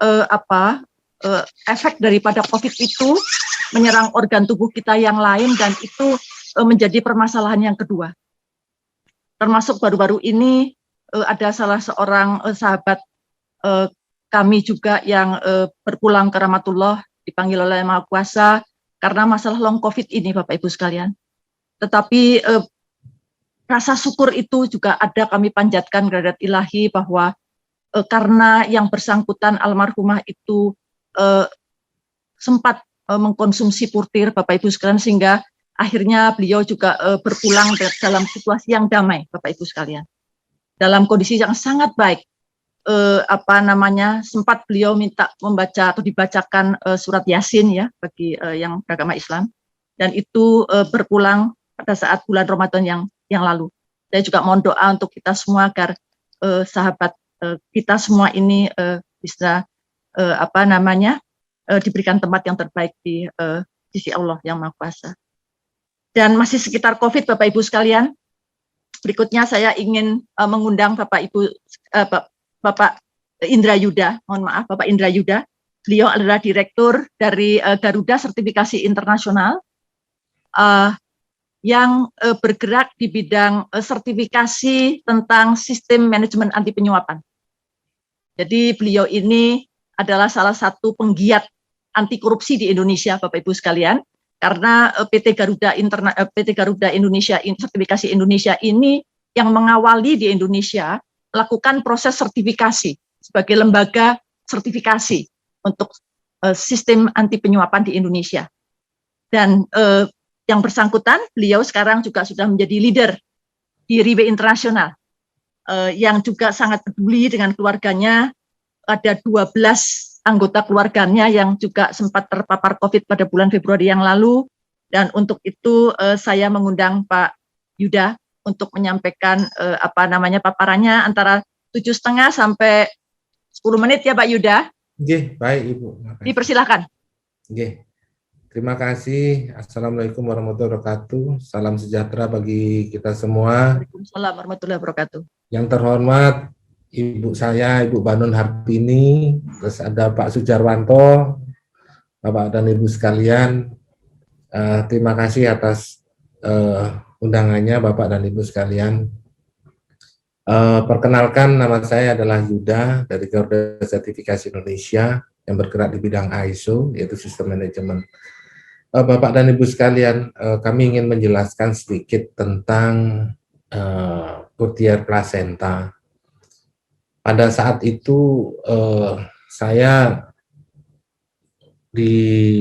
efek daripada COVID itu menyerang organ tubuh kita yang lain, dan itu menjadi permasalahan yang kedua. Termasuk baru-baru ini ada salah seorang sahabat kami juga yang berpulang ke Rahmatullah, dipanggil oleh Yang Maha Kuasa karena masalah long COVID ini Bapak Ibu sekalian. Tetapi rasa syukur itu juga ada kami panjatkan kehadirat ilahi bahwa karena yang bersangkutan almarhumah itu sempat mengkonsumsi purtir Bapak Ibu sekalian, sehingga akhirnya beliau juga berpulang dalam situasi yang damai Bapak Ibu sekalian. Dalam kondisi yang sangat baik, sempat beliau minta membaca atau dibacakan surat Yasin ya bagi yang beragama Islam, dan itu berpulang pada saat bulan Ramadan yang lalu. Saya juga mohon doa untuk kita semua agar sahabat kita semua ini bisa diberikan tempat yang terbaik di sisi Allah yang Maha Kuasa. Dan masih sekitar COVID Bapak Ibu sekalian, berikutnya saya ingin mengundang Bapak Indra Yuda, mohon maaf Bapak Indra Yuda. Beliau adalah Direktur dari Garuda Sertifikasi Internasional yang bergerak di bidang sertifikasi tentang sistem manajemen anti penyuapan. Jadi beliau ini adalah salah satu penggiat anti korupsi di Indonesia Bapak Ibu sekalian, karena PT Garuda Indonesia Sertifikasi Indonesia ini yang mengawali di Indonesia melakukan proses sertifikasi sebagai lembaga sertifikasi untuk sistem anti penyuapan di Indonesia. Dan yang bersangkutan, beliau sekarang juga sudah menjadi leader di RIWE Internasional, yang juga sangat peduli dengan keluarganya. Ada 12 anggota keluarganya yang juga sempat terpapar COVID pada bulan Februari yang lalu, dan untuk itu saya mengundang Pak Yuda untuk menyampaikan paparannya antara 7,5 sampai 10 menit ya Pak Yuda. Oke, baik Ibu. Dipersilakan. Oke. Terima kasih. Assalamualaikum warahmatullahi wabarakatuh. Salam sejahtera bagi kita semua. Waalaikumsalam warahmatullahi wabarakatuh. Yang terhormat Ibu saya, Ibu Banun Hartini, terus ada Pak Sujarwanto, Bapak dan Ibu sekalian. Terima kasih atas undangannya Bapak dan Ibu sekalian. Perkenalkan, nama saya adalah Yuda dari Garuda Sertifikasi Indonesia yang bergerak di bidang ISO, yaitu sistem manajemen. Bapak dan Ibu sekalian, kami ingin menjelaskan sedikit tentang Courtier Placenta. Pada saat itu saya di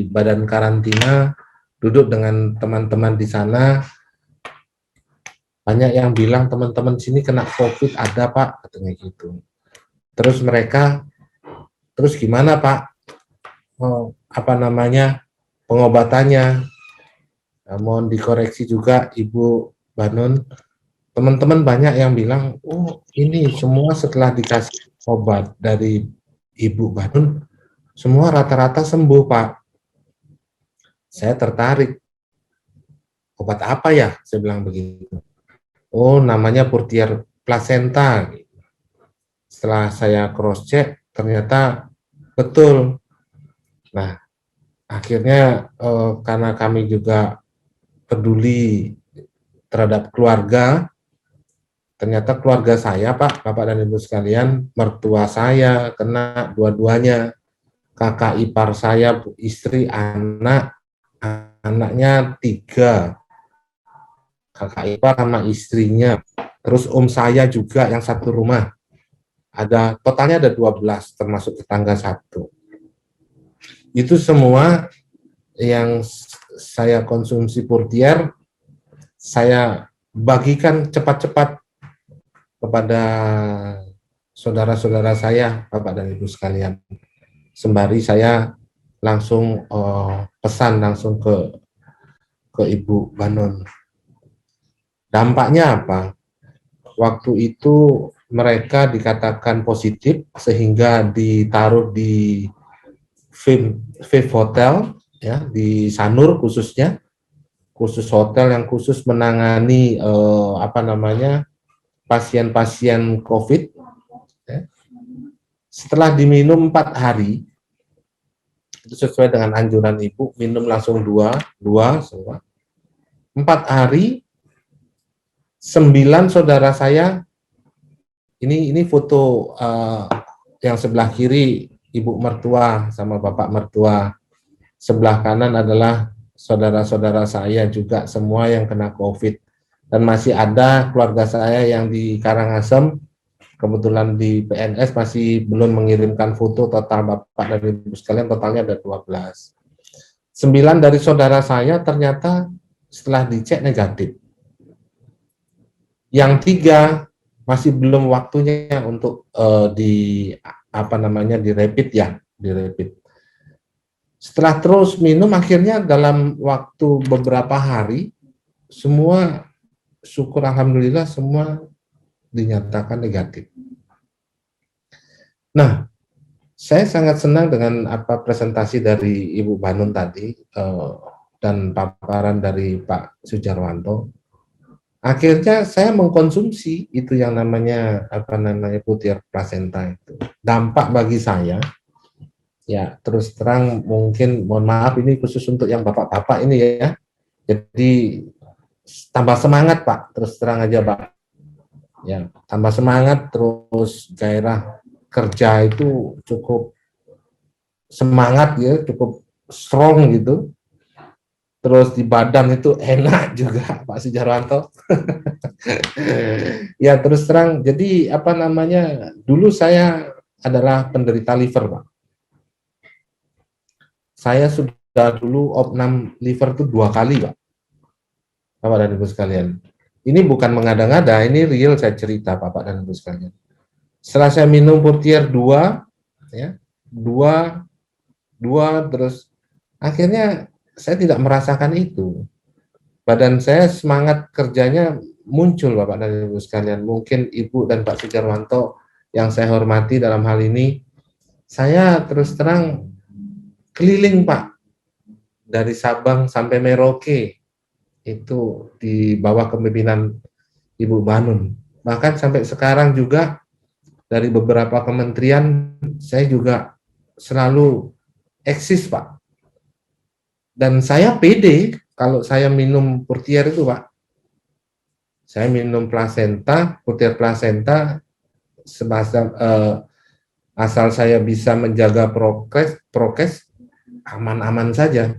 badan karantina duduk dengan teman-teman di sana. Banyak yang bilang teman-teman sini kena COVID, ada Pak, katanya gitu. Terus mereka, terus gimana Pak? pengobatannya. Nah, mohon dikoreksi juga Ibu Banun. Teman-teman banyak yang bilang, oh ini semua setelah dikasih obat dari Ibu Banun, semua rata-rata sembuh, Pak. Saya tertarik. Obat apa ya? Saya bilang begitu. Oh, namanya Purtier Placenta. Setelah saya cross-check, ternyata betul. Nah, akhirnya karena kami juga peduli terhadap keluarga, ternyata keluarga saya, Pak, Bapak dan Ibu sekalian, mertua saya kena dua-duanya, kakak ipar saya, istri, anaknya 3, kakak ipar sama istrinya, terus saya juga yang satu rumah, totalnya ada 12, termasuk tetangga 1. Itu semua yang saya konsumsi Purtier, saya bagikan cepat-cepat kepada saudara-saudara saya, Bapak dan Ibu sekalian. Sembari saya langsung pesan langsung ke Ibu Banun. Dampaknya apa? Waktu itu mereka dikatakan positif sehingga ditaruh di VIP Hotel, ya, di Sanur khususnya, khusus hotel yang khusus menangani pasien-pasien COVID. Ya. Setelah diminum 4 hari, itu sesuai dengan anjuran Ibu, minum langsung 2 semua. 4 hari, 9 saudara saya, ini foto yang sebelah kiri Ibu mertua sama Bapak mertua, sebelah kanan adalah saudara-saudara saya juga semua yang kena COVID. Dan masih ada keluarga saya yang di Karangasem, kebetulan di PNS masih belum mengirimkan foto total Bapak dan Ibu sekalian, totalnya ada 12. 9 dari saudara saya ternyata setelah dicek negatif. Yang 3 masih belum waktunya untuk di rapid ya, di rapid. Setelah terus minum, akhirnya dalam waktu beberapa hari, semua syukur alhamdulillah semua dinyatakan negatif. Nah, saya sangat senang dengan presentasi dari Ibu Banun tadi dan paparan dari Pak Sujarwanto. Akhirnya saya mengkonsumsi itu yang namanya Purtier Placenta itu. Dampak bagi saya, ya terus terang mungkin mohon maaf ini khusus untuk yang bapak-bapak ini ya. Jadi tambah semangat Pak, terus terang aja Pak. Ya, tambah semangat, terus gairah kerja itu cukup semangat ya, cukup strong gitu. Terus di badan itu enak juga Pak Sujarwanto. Ya terus terang, jadi dulu saya adalah penderita liver Pak. Saya sudah dulu opnam liver itu 2 kali Pak. Bapak dan Ibu sekalian. Ini bukan mengada-ngada, ini real saya cerita Bapak dan Ibu sekalian. Setelah saya minum Purtier 2, ya, 2 terus akhirnya saya tidak merasakan itu. Badan saya semangat kerjanya muncul Bapak dan Ibu sekalian. Mungkin Ibu dan Pak Sujarwanto yang saya hormati dalam hal ini, saya terus terang keliling Pak, dari Sabang sampai Merauke, itu di bawah kepemimpinan Ibu Banun. Bahkan sampai sekarang juga dari beberapa kementerian saya juga selalu eksis Pak. Dan saya pede kalau saya minum Purtier itu Pak. Saya minum Purtier Placenta asal saya bisa menjaga prokes aman-aman saja.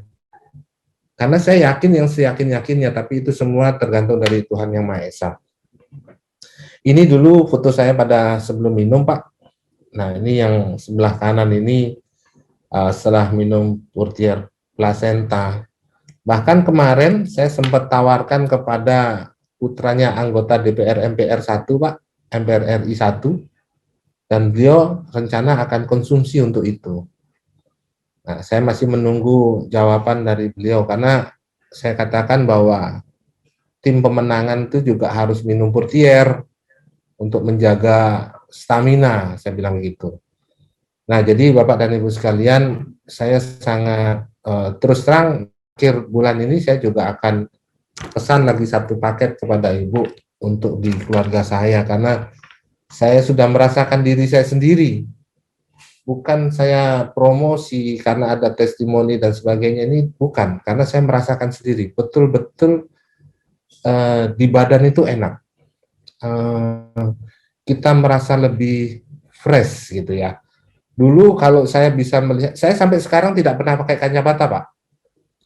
Karena saya yakin yang seyakin-yakinnya, tapi itu semua tergantung dari Tuhan Yang Maha Esa. Ini dulu foto saya pada sebelum minum, Pak. Nah, ini yang sebelah kanan ini setelah minum Purtier Placenta. Bahkan kemarin saya sempat tawarkan kepada putranya anggota DPR MPR 1, Pak, MPR RI 1, dan beliau rencana akan konsumsi untuk itu. Nah, saya masih menunggu jawaban dari beliau karena saya katakan bahwa tim pemenangan itu juga harus minum Purtier untuk menjaga stamina, saya bilang gitu. Nah, jadi Bapak dan Ibu sekalian, saya sangat terus terang akhir bulan ini saya juga akan pesan lagi satu paket kepada Ibu untuk di keluarga saya karena saya sudah merasakan diri saya sendiri. Bukan saya promosi karena ada testimoni dan sebagainya, ini bukan, karena saya merasakan sendiri, betul-betul di badan itu enak. Kita merasa lebih fresh gitu ya. Dulu kalau saya bisa melihat, saya sampai sekarang tidak pernah pakai kacamata, Pak.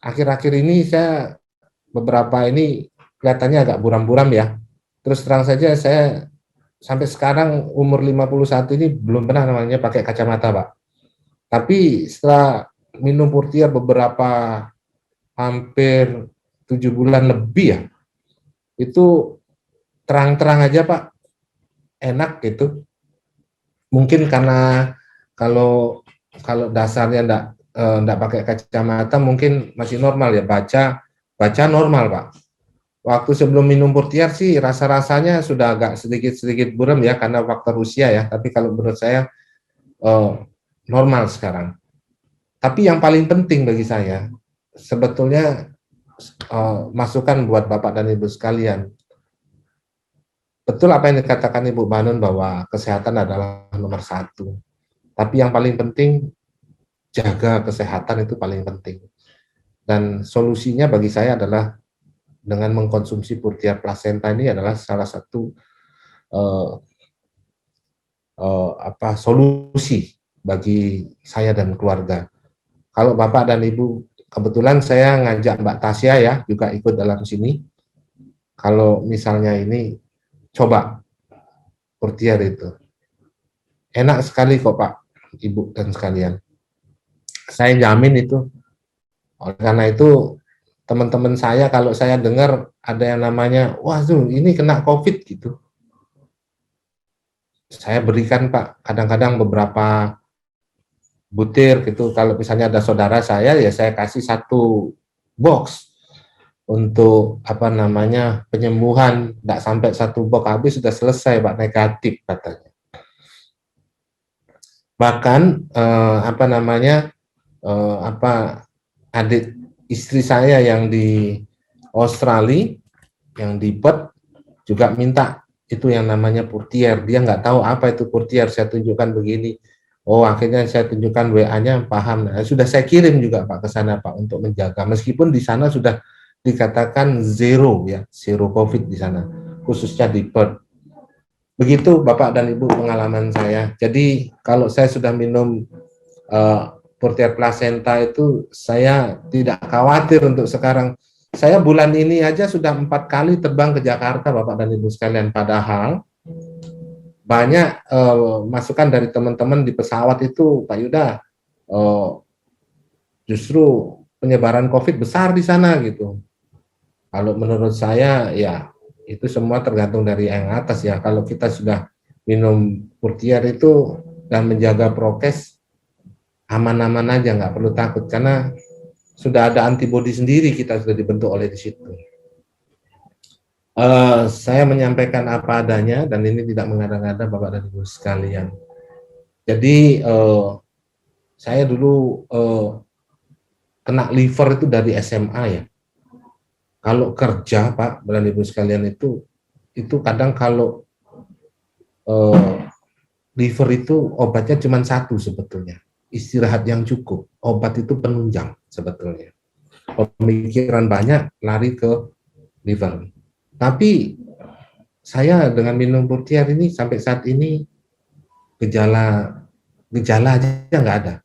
Akhir-akhir ini saya beberapa ini kelihatannya agak buram-buram ya. Terus terang saja saya sampai sekarang umur 51 ini belum pernah namanya pakai kacamata, Pak. Tapi setelah minum Purtier beberapa hampir 7 bulan lebih ya, itu terang-terang aja Pak, enak gitu. Mungkin karena kalau dasarnya enggak pakai kacamata mungkin masih normal ya, baca normal Pak. Waktu sebelum minum Purtier sih rasa-rasanya sudah agak sedikit-sedikit buram ya karena faktor usia ya, tapi kalau menurut saya normal sekarang. Tapi yang paling penting bagi saya sebetulnya masukan buat Bapak dan Ibu sekalian. Betul apa yang dikatakan Ibu Banun bahwa kesehatan adalah nomor 1. Tapi yang paling penting jaga kesehatan itu paling penting. Dan solusinya bagi saya adalah dengan mengkonsumsi Purtier Placenta ini adalah salah satu solusi bagi saya dan keluarga. Kalau Bapak dan Ibu, kebetulan saya ngajak Mbak Tasya ya juga ikut dalam sini. Kalau misalnya ini coba Purtier itu enak sekali kok Pak, Ibu dan sekalian. Saya jamin itu. Oleh karena itu teman-teman saya kalau saya dengar ada yang namanya, wah tuh ini kena COVID gitu, saya berikan Pak, kadang-kadang beberapa butir gitu, kalau misalnya ada saudara saya, ya saya kasih 1 box untuk apa namanya penyembuhan, tidak sampai 1 box habis sudah selesai Pak, negatif katanya. Bahkan adik istri saya yang di Australia, yang di Perth juga minta itu yang namanya Purtier. Dia nggak tahu apa itu Purtier, saya tunjukkan begini. Oh, akhirnya saya tunjukkan WA-nya, paham. Nah, sudah saya kirim juga Pak ke sana Pak untuk menjaga. Meskipun di sana sudah dikatakan zero COVID di sana, khususnya di Perth. Begitu Bapak dan Ibu pengalaman saya. Jadi kalau saya sudah minum Purtier Placenta itu saya tidak khawatir untuk sekarang. Saya bulan ini aja sudah 4 kali terbang ke Jakarta Bapak dan Ibu sekalian. Padahal banyak masukan dari teman-teman di pesawat itu Pak Yuda, justru penyebaran COVID besar di sana gitu. Kalau menurut saya ya itu semua tergantung dari yang atas ya. Kalau kita sudah minum Purtier itu dan menjaga prokes, aman-aman aja, nggak perlu takut karena sudah ada antibodi sendiri, kita sudah dibentuk oleh di situ. Saya menyampaikan apa adanya dan ini tidak mengada-ngada Bapak dan Ibu sekalian. Jadi saya dulu kena liver itu dari SMA ya. Kalau kerja Pak dan Ibu sekalian itu kadang kalau liver itu obatnya cuma 1 sebetulnya. Istirahat yang cukup, obat itu penunjang sebetulnya. Pemikiran banyak lari ke liver. Tapi saya dengan minum Purtier ini sampai saat ini gejala aja nggak ada.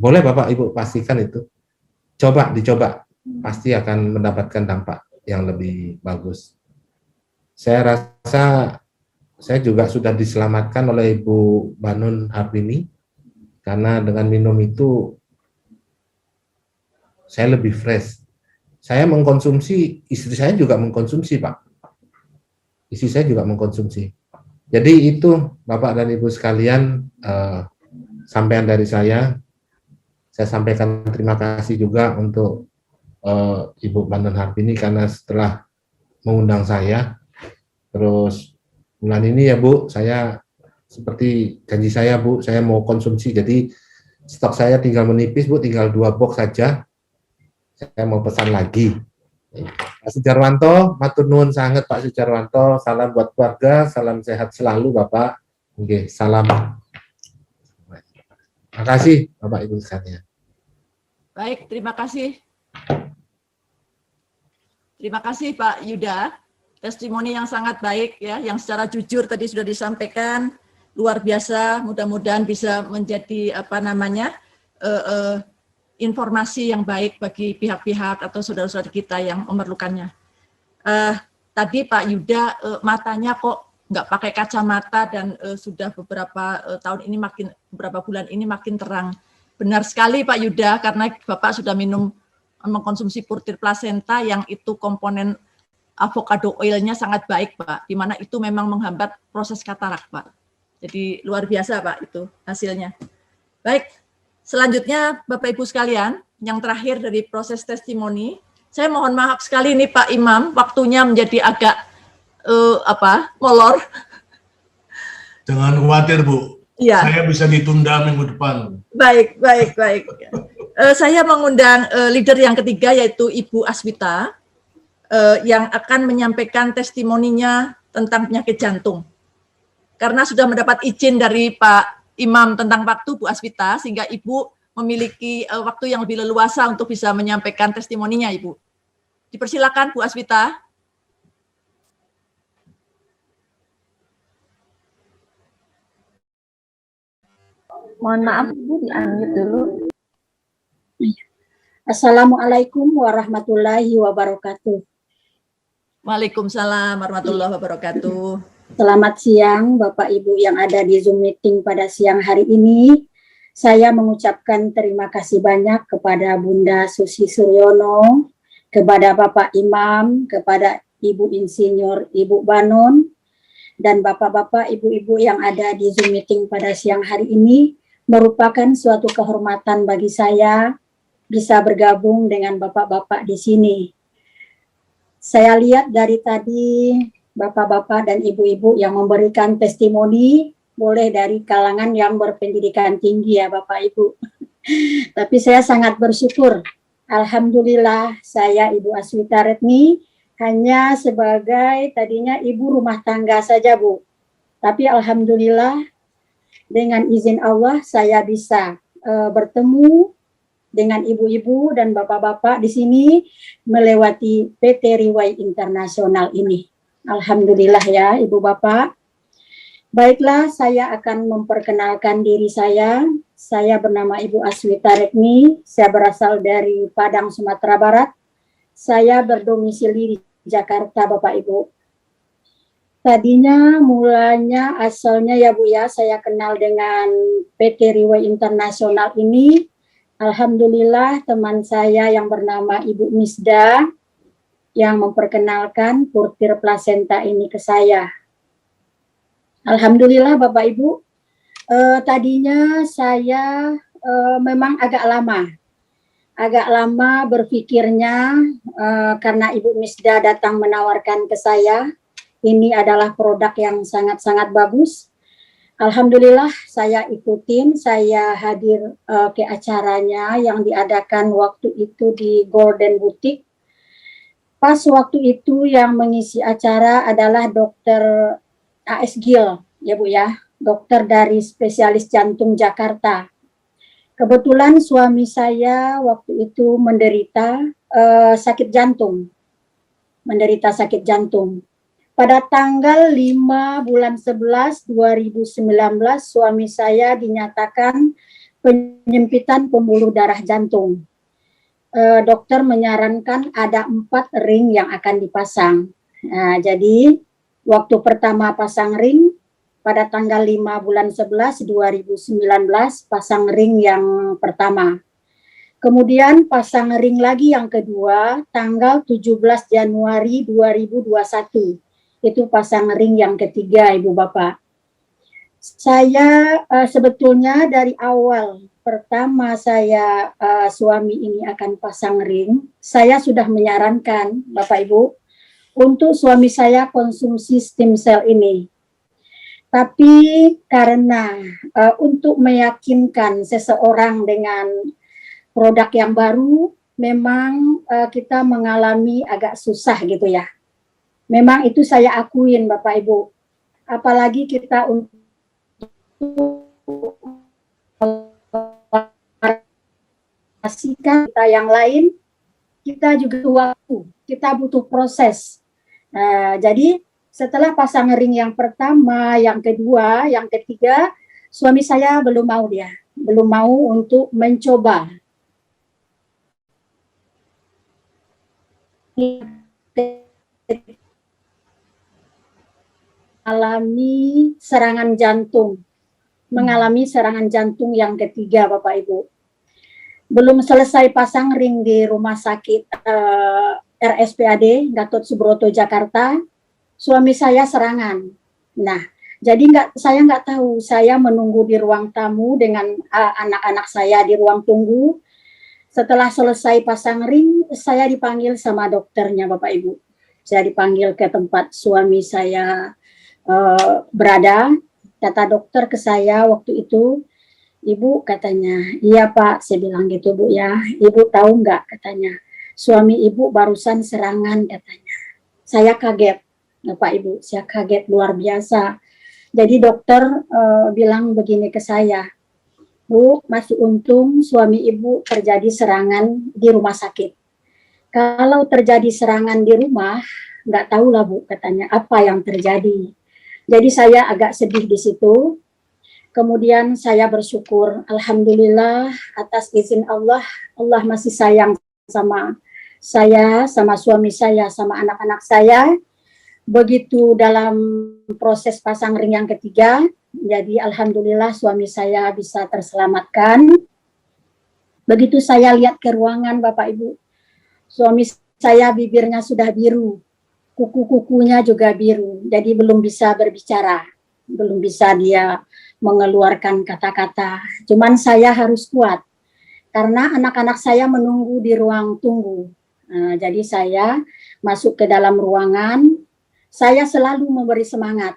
Boleh Bapak Ibu pastikan itu. Dicoba, pasti akan mendapatkan dampak yang lebih bagus. Saya rasa saya juga sudah diselamatkan oleh Ibu Banun Harbini. Karena dengan minum itu saya lebih fresh. Saya mengkonsumsi, istri saya juga mengkonsumsi Pak. Istri saya juga mengkonsumsi. Jadi itu Bapak dan Ibu sekalian, sampaian dari saya. saya sampaikan terima kasih juga untuk Ibu Banon Harbini karena setelah mengundang saya, terus bulan ini ya Bu, saya seperti janji saya Bu, saya mau konsumsi, jadi stok saya tinggal menipis Bu, tinggal 2 box saja, saya mau pesan lagi. Pak Sujarwanto, matur nuwun sangat Pak Sujarwanto, salam buat keluarga, salam sehat selalu Bapak. Oke, salam. Terima kasih Bapak Ibu sekalian. Baik, terima kasih. Terima kasih Pak Yuda. Testimoni yang sangat baik ya, yang secara jujur tadi sudah disampaikan, luar biasa. Mudah-mudahan bisa menjadi informasi yang baik bagi pihak-pihak atau saudara-saudara kita yang memerlukannya. Tadi Pak Yuda matanya kok nggak pakai kacamata dan sudah beberapa tahun ini beberapa bulan ini makin terang. Benar sekali Pak Yuda, karena Bapak sudah mengkonsumsi purtir plasenta yang itu komponen avocado oilnya sangat baik Pak, di mana itu memang menghambat proses katarak Pak. Jadi luar biasa Pak itu hasilnya. Baik, selanjutnya Bapak Ibu sekalian, yang terakhir dari proses testimoni, saya mohon maaf sekali nih Pak Imam, waktunya menjadi agak molor. Jangan khawatir Bu, Ya. Saya bisa ditunda minggu depan. Baik. Saya mengundang leader yang ketiga yaitu Ibu Aswita yang akan menyampaikan testimoninya tentang penyakit jantung. Karena sudah mendapat izin dari Pak Imam tentang waktu Bu Aswita, sehingga Ibu memiliki waktu yang lebih leluasa untuk bisa menyampaikan testimoninya Ibu. Dipersilakan Bu Aswita. Mohon maaf Ibu, di-unmute dulu. Assalamualaikum warahmatullahi wabarakatuh. Waalaikumsalam warahmatullahi wabarakatuh. Selamat siang Bapak Ibu yang ada di Zoom meeting pada siang hari ini. Saya mengucapkan terima kasih banyak kepada Bunda Susi Suryono, kepada Bapak Imam, kepada Ibu Insinyur Ibu Banon, dan Bapak-Bapak, Ibu-Ibu yang ada di Zoom meeting pada siang hari ini. Merupakan suatu kehormatan bagi saya bisa bergabung dengan Bapak-Bapak di sini. Saya lihat dari tadi Bapak-Bapak dan Ibu-Ibu yang memberikan testimoni, boleh dari kalangan yang berpendidikan tinggi ya Bapak Ibu. Tapi saya sangat bersyukur. Alhamdulillah saya Ibu Aswita Retmi hanya sebagai tadinya ibu rumah tangga saja Bu. Tapi alhamdulillah dengan izin Allah saya bisa bertemu dengan ibu-ibu dan bapak-bapak di sini melewati PT Riwai Internasional ini. Alhamdulillah ya Ibu Bapak. Baiklah, saya akan memperkenalkan diri saya. Saya bernama Ibu Aswita Retmi, saya berasal dari Padang, Sumatera Barat. Saya berdomisili di Jakarta Bapak Ibu. Tadinya mulanya asalnya ya Bu ya, saya kenal dengan PT Riwai Internasional ini. Alhamdulillah teman saya yang bernama Ibu Misda yang memperkenalkan purtir plasenta ini ke saya. Alhamdulillah Bapak Ibu, tadinya saya memang agak lama berpikirnya karena Ibu Misda datang menawarkan ke saya. Ini adalah produk yang sangat-sangat bagus. Alhamdulillah saya ikutin, saya hadir ke acaranya yang diadakan waktu itu di Golden Boutique. Pas waktu itu yang mengisi acara adalah Dr. A.S. Gil, ya Bu ya, dokter dari spesialis jantung Jakarta. Kebetulan suami saya waktu itu menderita sakit jantung. Pada tanggal 5 bulan 11 2019 suami saya dinyatakan penyempitan pembuluh darah jantung. Dokter menyarankan ada 4 ring yang akan dipasang. Nah, jadi waktu pertama pasang ring pada tanggal 5 bulan 11 2019 pasang ring yang pertama. Kemudian pasang ring lagi yang kedua tanggal 17 Januari 2021. Itu pasang ring yang ketiga Ibu Bapak. Saya sebetulnya dari awal pertama suami ini akan pasang ring, saya sudah menyarankan Bapak Ibu untuk suami saya konsumsi stem cell ini. Tapi karena untuk meyakinkan seseorang dengan produk yang baru, memang kita mengalami agak susah gitu ya. Memang itu saya akuin Bapak Ibu. Apalagi kita untuk kita yang lain, kita juga butuh waktu, kita butuh proses. Jadi setelah pasang ring yang pertama, yang kedua, yang ketiga, suami saya belum mau untuk mencoba. Mengalami serangan jantung yang ketiga Bapak Ibu. Belum selesai pasang ring di rumah sakit RSPAD Gatot Subroto Jakarta, suami saya serangan. Nah, jadi saya nggak tahu, saya menunggu di ruang tamu dengan anak-anak saya di ruang tunggu. Setelah selesai pasang ring, saya dipanggil sama dokternya Bapak Ibu. Saya dipanggil ke tempat suami saya berada. Kata dokter ke saya waktu itu, Ibu katanya, iya Pak, saya bilang gitu Bu ya. Ibu tahu nggak katanya, suami Ibu barusan serangan katanya. Saya kaget, Bapak Ibu, saya kaget luar biasa. Jadi dokter bilang begini ke saya, Bu, masih untung suami Ibu terjadi serangan di rumah sakit. Kalau terjadi serangan di rumah, nggak tahu lah Bu katanya apa yang terjadi. Jadi saya agak sedih di situ. Kemudian saya bersyukur, alhamdulillah atas izin Allah, Allah masih sayang sama saya, sama suami saya, sama anak-anak saya. Begitu dalam proses pasang ring yang ketiga, jadi alhamdulillah suami saya bisa terselamatkan. Begitu saya lihat ke ruangan Bapak Ibu, suami saya bibirnya sudah biru, kuku-kukunya juga biru, jadi belum bisa berbicara, belum bisa dia mengeluarkan kata-kata. Cuman saya harus kuat, karena anak-anak saya menunggu di ruang tunggu. Jadi saya masuk ke dalam ruangan, saya selalu memberi semangat.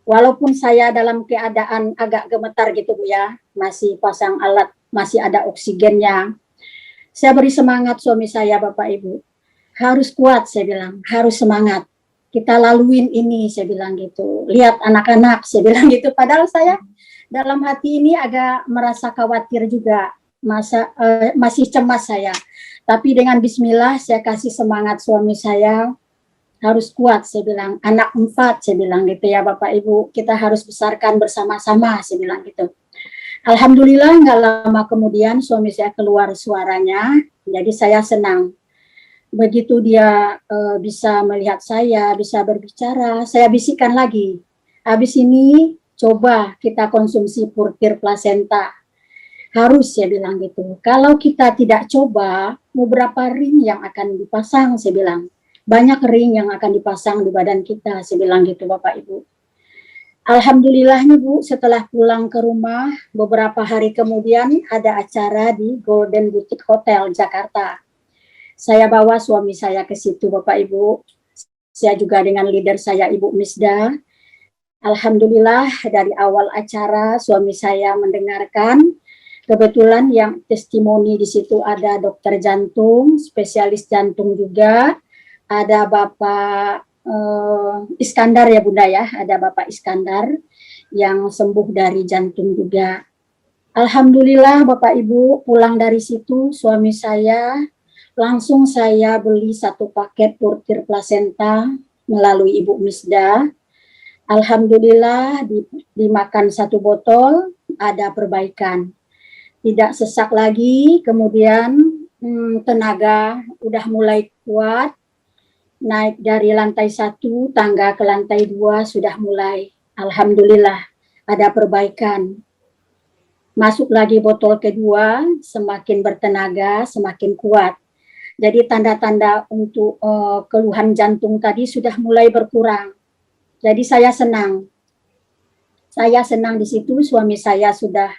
Walaupun saya dalam keadaan agak gemetar gitu Bu ya, masih pasang alat, masih ada oksigennya. Saya beri semangat suami saya Bapak Ibu. Harus kuat saya bilang, harus semangat. Kita laluin ini saya bilang gitu. Lihat anak-anak saya bilang gitu. Padahal saya dalam hati ini agak merasa khawatir juga. Masih cemas saya. Tapi dengan bismillah saya kasih semangat suami saya. Harus kuat saya bilang. Anak 4 saya bilang gitu ya Bapak Ibu. Kita harus besarkan bersama-sama saya bilang gitu. Alhamdulillah nggak lama kemudian suami saya keluar suaranya. Jadi saya senang. Begitu dia bisa melihat saya, bisa berbicara, saya bisikkan lagi. Habis ini coba kita konsumsi purtir plasenta. Harus saya bilang gitu. Kalau kita tidak coba, beberapa ring yang akan dipasang, saya bilang. Banyak ring yang akan dipasang di badan kita, saya bilang gitu Bapak Ibu. Alhamdulillahnya Bu, setelah pulang ke rumah, beberapa hari kemudian ada acara di Golden Boutique Hotel Jakarta. Saya bawa suami saya ke situ Bapak Ibu. Saya juga dengan leader saya Ibu Misda. Alhamdulillah dari awal acara suami saya mendengarkan. Kebetulan yang testimoni di situ ada dokter jantung, spesialis jantung juga. Ada Bapak Iskandar ya Bunda ya. Ada Bapak Iskandar yang sembuh dari jantung juga. Alhamdulillah Bapak Ibu pulang dari situ suami saya langsung saya beli 1 paket purtir plasenta melalui Ibu Misda. Alhamdulillah dimakan 1 botol, ada perbaikan. Tidak sesak lagi, kemudian tenaga udah mulai kuat. Naik dari lantai 1, tangga ke lantai 2 sudah mulai. Alhamdulillah ada perbaikan. Masuk lagi botol kedua, semakin bertenaga, semakin kuat. Jadi tanda-tanda untuk keluhan jantung tadi sudah mulai berkurang. Jadi saya senang. Saya senang di situ suami saya sudah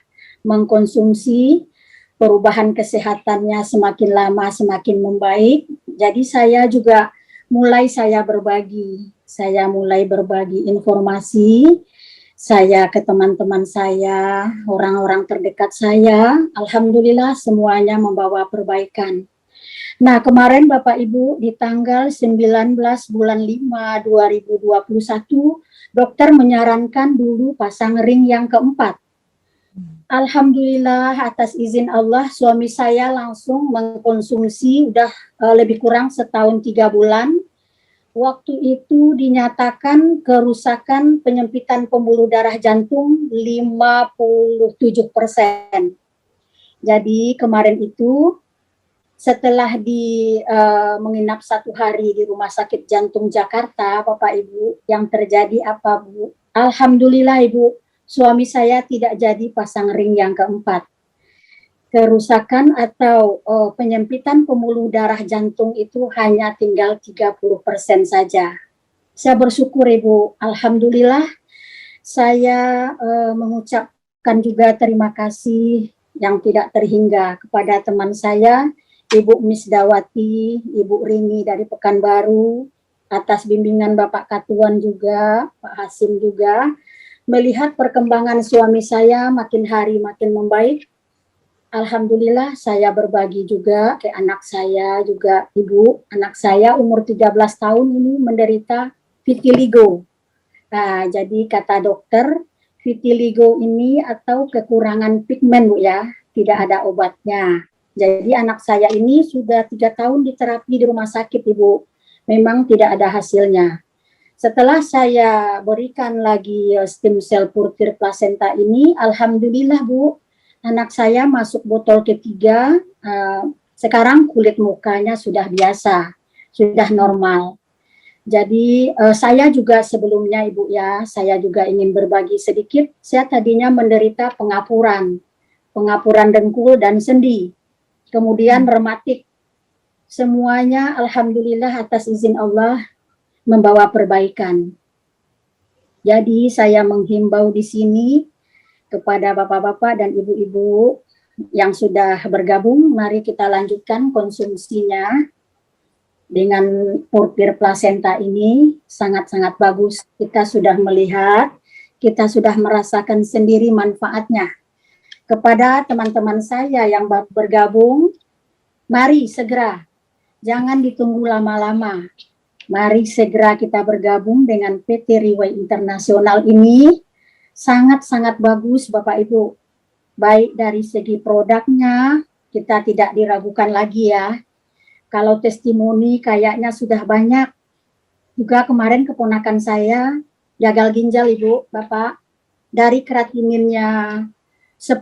mengkonsumsi, perubahan kesehatannya semakin lama semakin membaik. Jadi saya juga mulai berbagi. Saya mulai berbagi informasi saya ke teman-teman saya, orang-orang terdekat saya. Alhamdulillah semuanya membawa perbaikan. Nah, kemarin Bapak Ibu di tanggal 19 bulan 5 2021, dokter menyarankan dulu pasang ring yang keempat. Alhamdulillah atas izin Allah suami saya langsung mengkonsumsi udah lebih kurang setahun 3 bulan. Waktu itu dinyatakan kerusakan penyempitan pembuluh darah jantung 57%. Jadi kemarin itu setelah menginap 1 hari di Rumah Sakit Jantung Jakarta, Bapak Ibu, yang terjadi apa Bu? Alhamdulillah Ibu, suami saya tidak jadi pasang ring yang keempat. Kerusakan atau penyempitan pembuluh darah jantung itu hanya tinggal 30% saja. Saya bersyukur Ibu, alhamdulillah. Saya mengucapkan juga terima kasih yang tidak terhingga kepada teman saya, Ibu Misdawati, Ibu Rini dari Pekanbaru, atas bimbingan Bapak Katuan juga, Pak Hasim juga, melihat perkembangan suami saya makin hari makin membaik. Alhamdulillah saya berbagi juga ke anak saya juga, Ibu. Anak saya umur 13 tahun ini menderita vitiligo. Nah, jadi kata dokter, vitiligo ini atau kekurangan pigmen Bu ya, tidak ada obatnya. Jadi anak saya ini sudah 3 tahun diterapi di rumah sakit Ibu. Memang tidak ada hasilnya. Setelah saya berikan lagi stem cell purpur placenta ini, alhamdulillah Bu, anak saya masuk botol ketiga, sekarang kulit mukanya sudah biasa, sudah normal. Jadi saya juga sebelumnya Ibu ya, saya juga ingin berbagi sedikit. Saya tadinya menderita pengapuran dengkul dan sendi, kemudian rematik. Semuanya alhamdulillah atas izin Allah membawa perbaikan. Jadi saya menghimbau di sini kepada bapak-bapak dan ibu-ibu yang sudah bergabung, mari kita lanjutkan konsumsinya dengan purpur placenta ini sangat-sangat bagus. Kita sudah melihat, kita sudah merasakan sendiri manfaatnya. Kepada teman-teman saya yang baru bergabung, mari segera, jangan ditunggu lama-lama. Mari segera kita bergabung dengan PT Riway Internasional ini. Sangat-sangat bagus Bapak Ibu, baik dari segi produknya, kita tidak diragukan lagi ya. Kalau testimoni kayaknya sudah banyak. Juga kemarin keponakan saya gagal ginjal Ibu, Bapak, dari kreatininnya 10,7,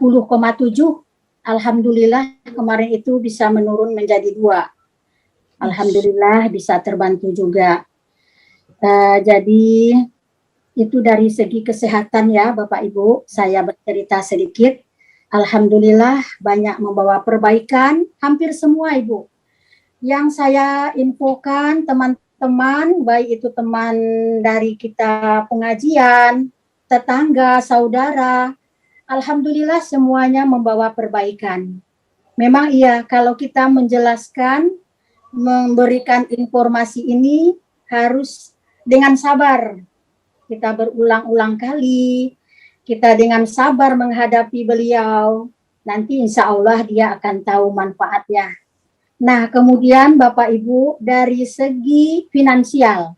alhamdulillah kemarin itu bisa menurun menjadi 2. Alhamdulillah bisa terbantu juga. Jadi itu dari segi kesehatan ya Bapak Ibu, saya bercerita sedikit. Alhamdulillah banyak membawa perbaikan, hampir semua Ibu. Yang saya infokan teman-teman, baik itu teman dari kita pengajian, tetangga, saudara, alhamdulillah semuanya membawa perbaikan. Memang iya, kalau kita menjelaskan, memberikan informasi ini harus dengan sabar. Kita berulang-ulang kali, kita dengan sabar menghadapi beliau, nanti insya Allah dia akan tahu manfaatnya. Nah, kemudian Bapak Ibu, dari segi finansial,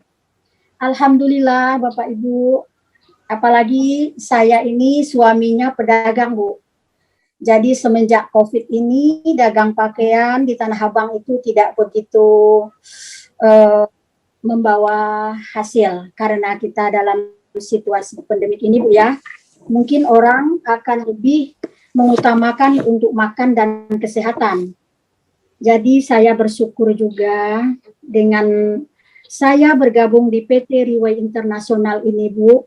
alhamdulillah Bapak Ibu, apalagi saya ini suaminya pedagang Bu. Jadi semenjak COVID ini, dagang pakaian di Tanah Abang itu tidak begitu membawa hasil karena kita dalam situasi pandemik ini Bu ya, mungkin orang akan lebih mengutamakan untuk makan dan kesehatan. Jadi saya bersyukur juga dengan saya bergabung di PT Riway Internasional ini Bu,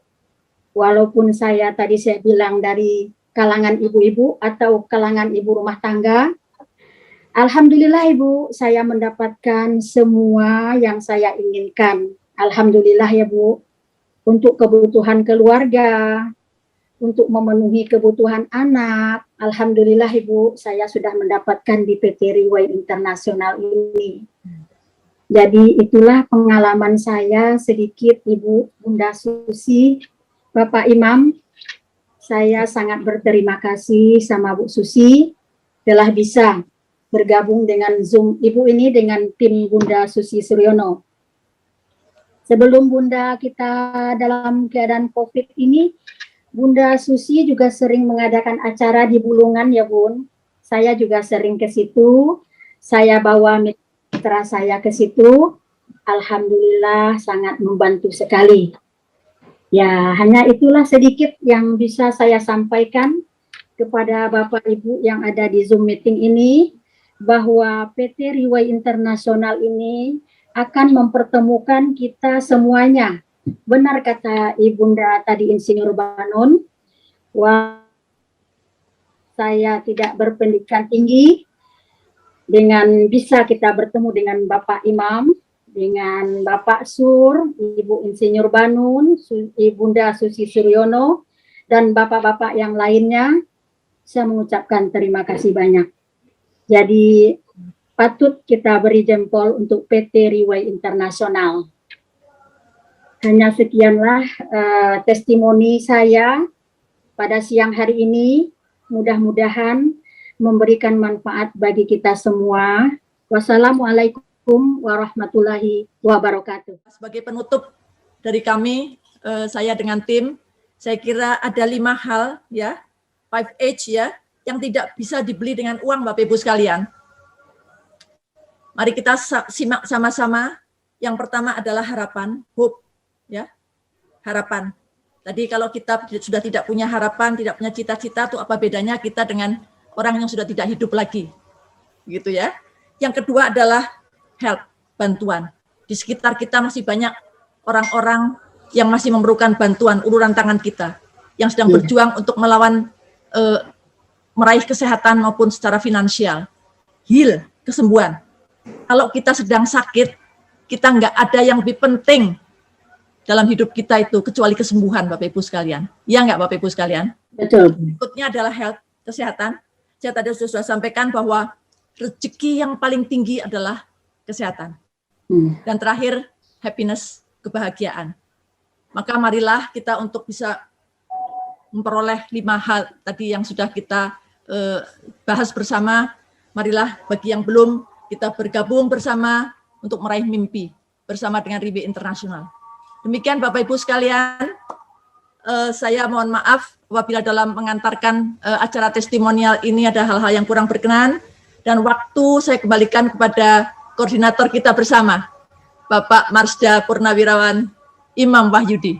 walaupun saya tadi saya bilang dari kalangan ibu-ibu atau kalangan ibu rumah tangga, alhamdulillah Ibu, saya mendapatkan semua yang saya inginkan. Alhamdulillah ya Bu, untuk kebutuhan keluarga, untuk memenuhi kebutuhan anak. Alhamdulillah Ibu, saya sudah mendapatkan di PT Riway Internasional ini. Jadi itulah pengalaman saya sedikit Ibu, Bunda Susi, Bapak Imam. Saya sangat berterima kasih sama Bu Susi telah bisa bergabung dengan Zoom Ibu ini dengan tim Bunda Susi Suryono. Sebelum Bunda kita dalam keadaan COVID ini, Bunda Susi juga sering mengadakan acara di Bulungan ya Bun. Saya juga sering ke situ. Saya bawa mitra saya ke situ. Alhamdulillah sangat membantu sekali. Ya, hanya itulah sedikit yang bisa saya sampaikan kepada Bapak Ibu yang ada di Zoom meeting ini, bahwa PT Riway Internasional ini akan mempertemukan kita semuanya. Benar kata Ibunda tadi Insinyur Banon, wah saya tidak berpendidikan tinggi, dengan bisa kita bertemu dengan Bapak Imam, dengan Bapak Sur, Ibu Insinyur Banun, Ibunda Susi Suryono, dan Bapak-Bapak yang lainnya, saya mengucapkan terima kasih banyak. Jadi patut kita beri jempol untuk PT Riway Internasional. Hanya sekianlah testimoni saya pada siang hari ini. Mudah-mudahan memberikan manfaat bagi kita semua. Wassalamualaikum warahmatullahi wabarakatuh. Sebagai penutup dari kami, saya dengan tim, saya kira ada 5 hal ya, 5H ya, yang tidak bisa dibeli dengan uang Bapak Ibu sekalian. Mari kita simak sama-sama. Yang pertama adalah harapan, hope. Ya, harapan. Tadi kalau kita sudah tidak punya harapan, tidak punya cita-cita, itu apa bedanya kita dengan orang yang sudah tidak hidup lagi, gitu ya. Yang kedua adalah help, bantuan. Di sekitar kita masih banyak orang-orang yang masih memerlukan bantuan, uluran tangan kita, yang sedang berjuang untuk melawan, meraih kesehatan maupun secara finansial. Heal, kesembuhan. Kalau kita sedang sakit, kita nggak ada yang lebih penting dalam hidup kita itu kecuali kesembuhan, Bapak Ibu sekalian. Ya nggak Bapak Ibu sekalian? Betul. Berikutnya adalah health, kesehatan. Saya tadi sudah sampaikan bahwa rezeki yang paling tinggi adalah kesehatan. Dan terakhir, happiness, kebahagiaan. Maka marilah kita untuk bisa memperoleh 5 hal tadi yang sudah kita bahas bersama. Marilah bagi yang belum, kita bergabung bersama untuk meraih mimpi bersama dengan Riway Internasional. Demikian Bapak Ibu sekalian, saya mohon maaf apabila dalam mengantarkan acara testimonial ini ada hal-hal yang kurang berkenan, dan waktu saya kembalikan kepada koordinator kita bersama, Bapak Marsda Purnawirawan Imam Wahyudi.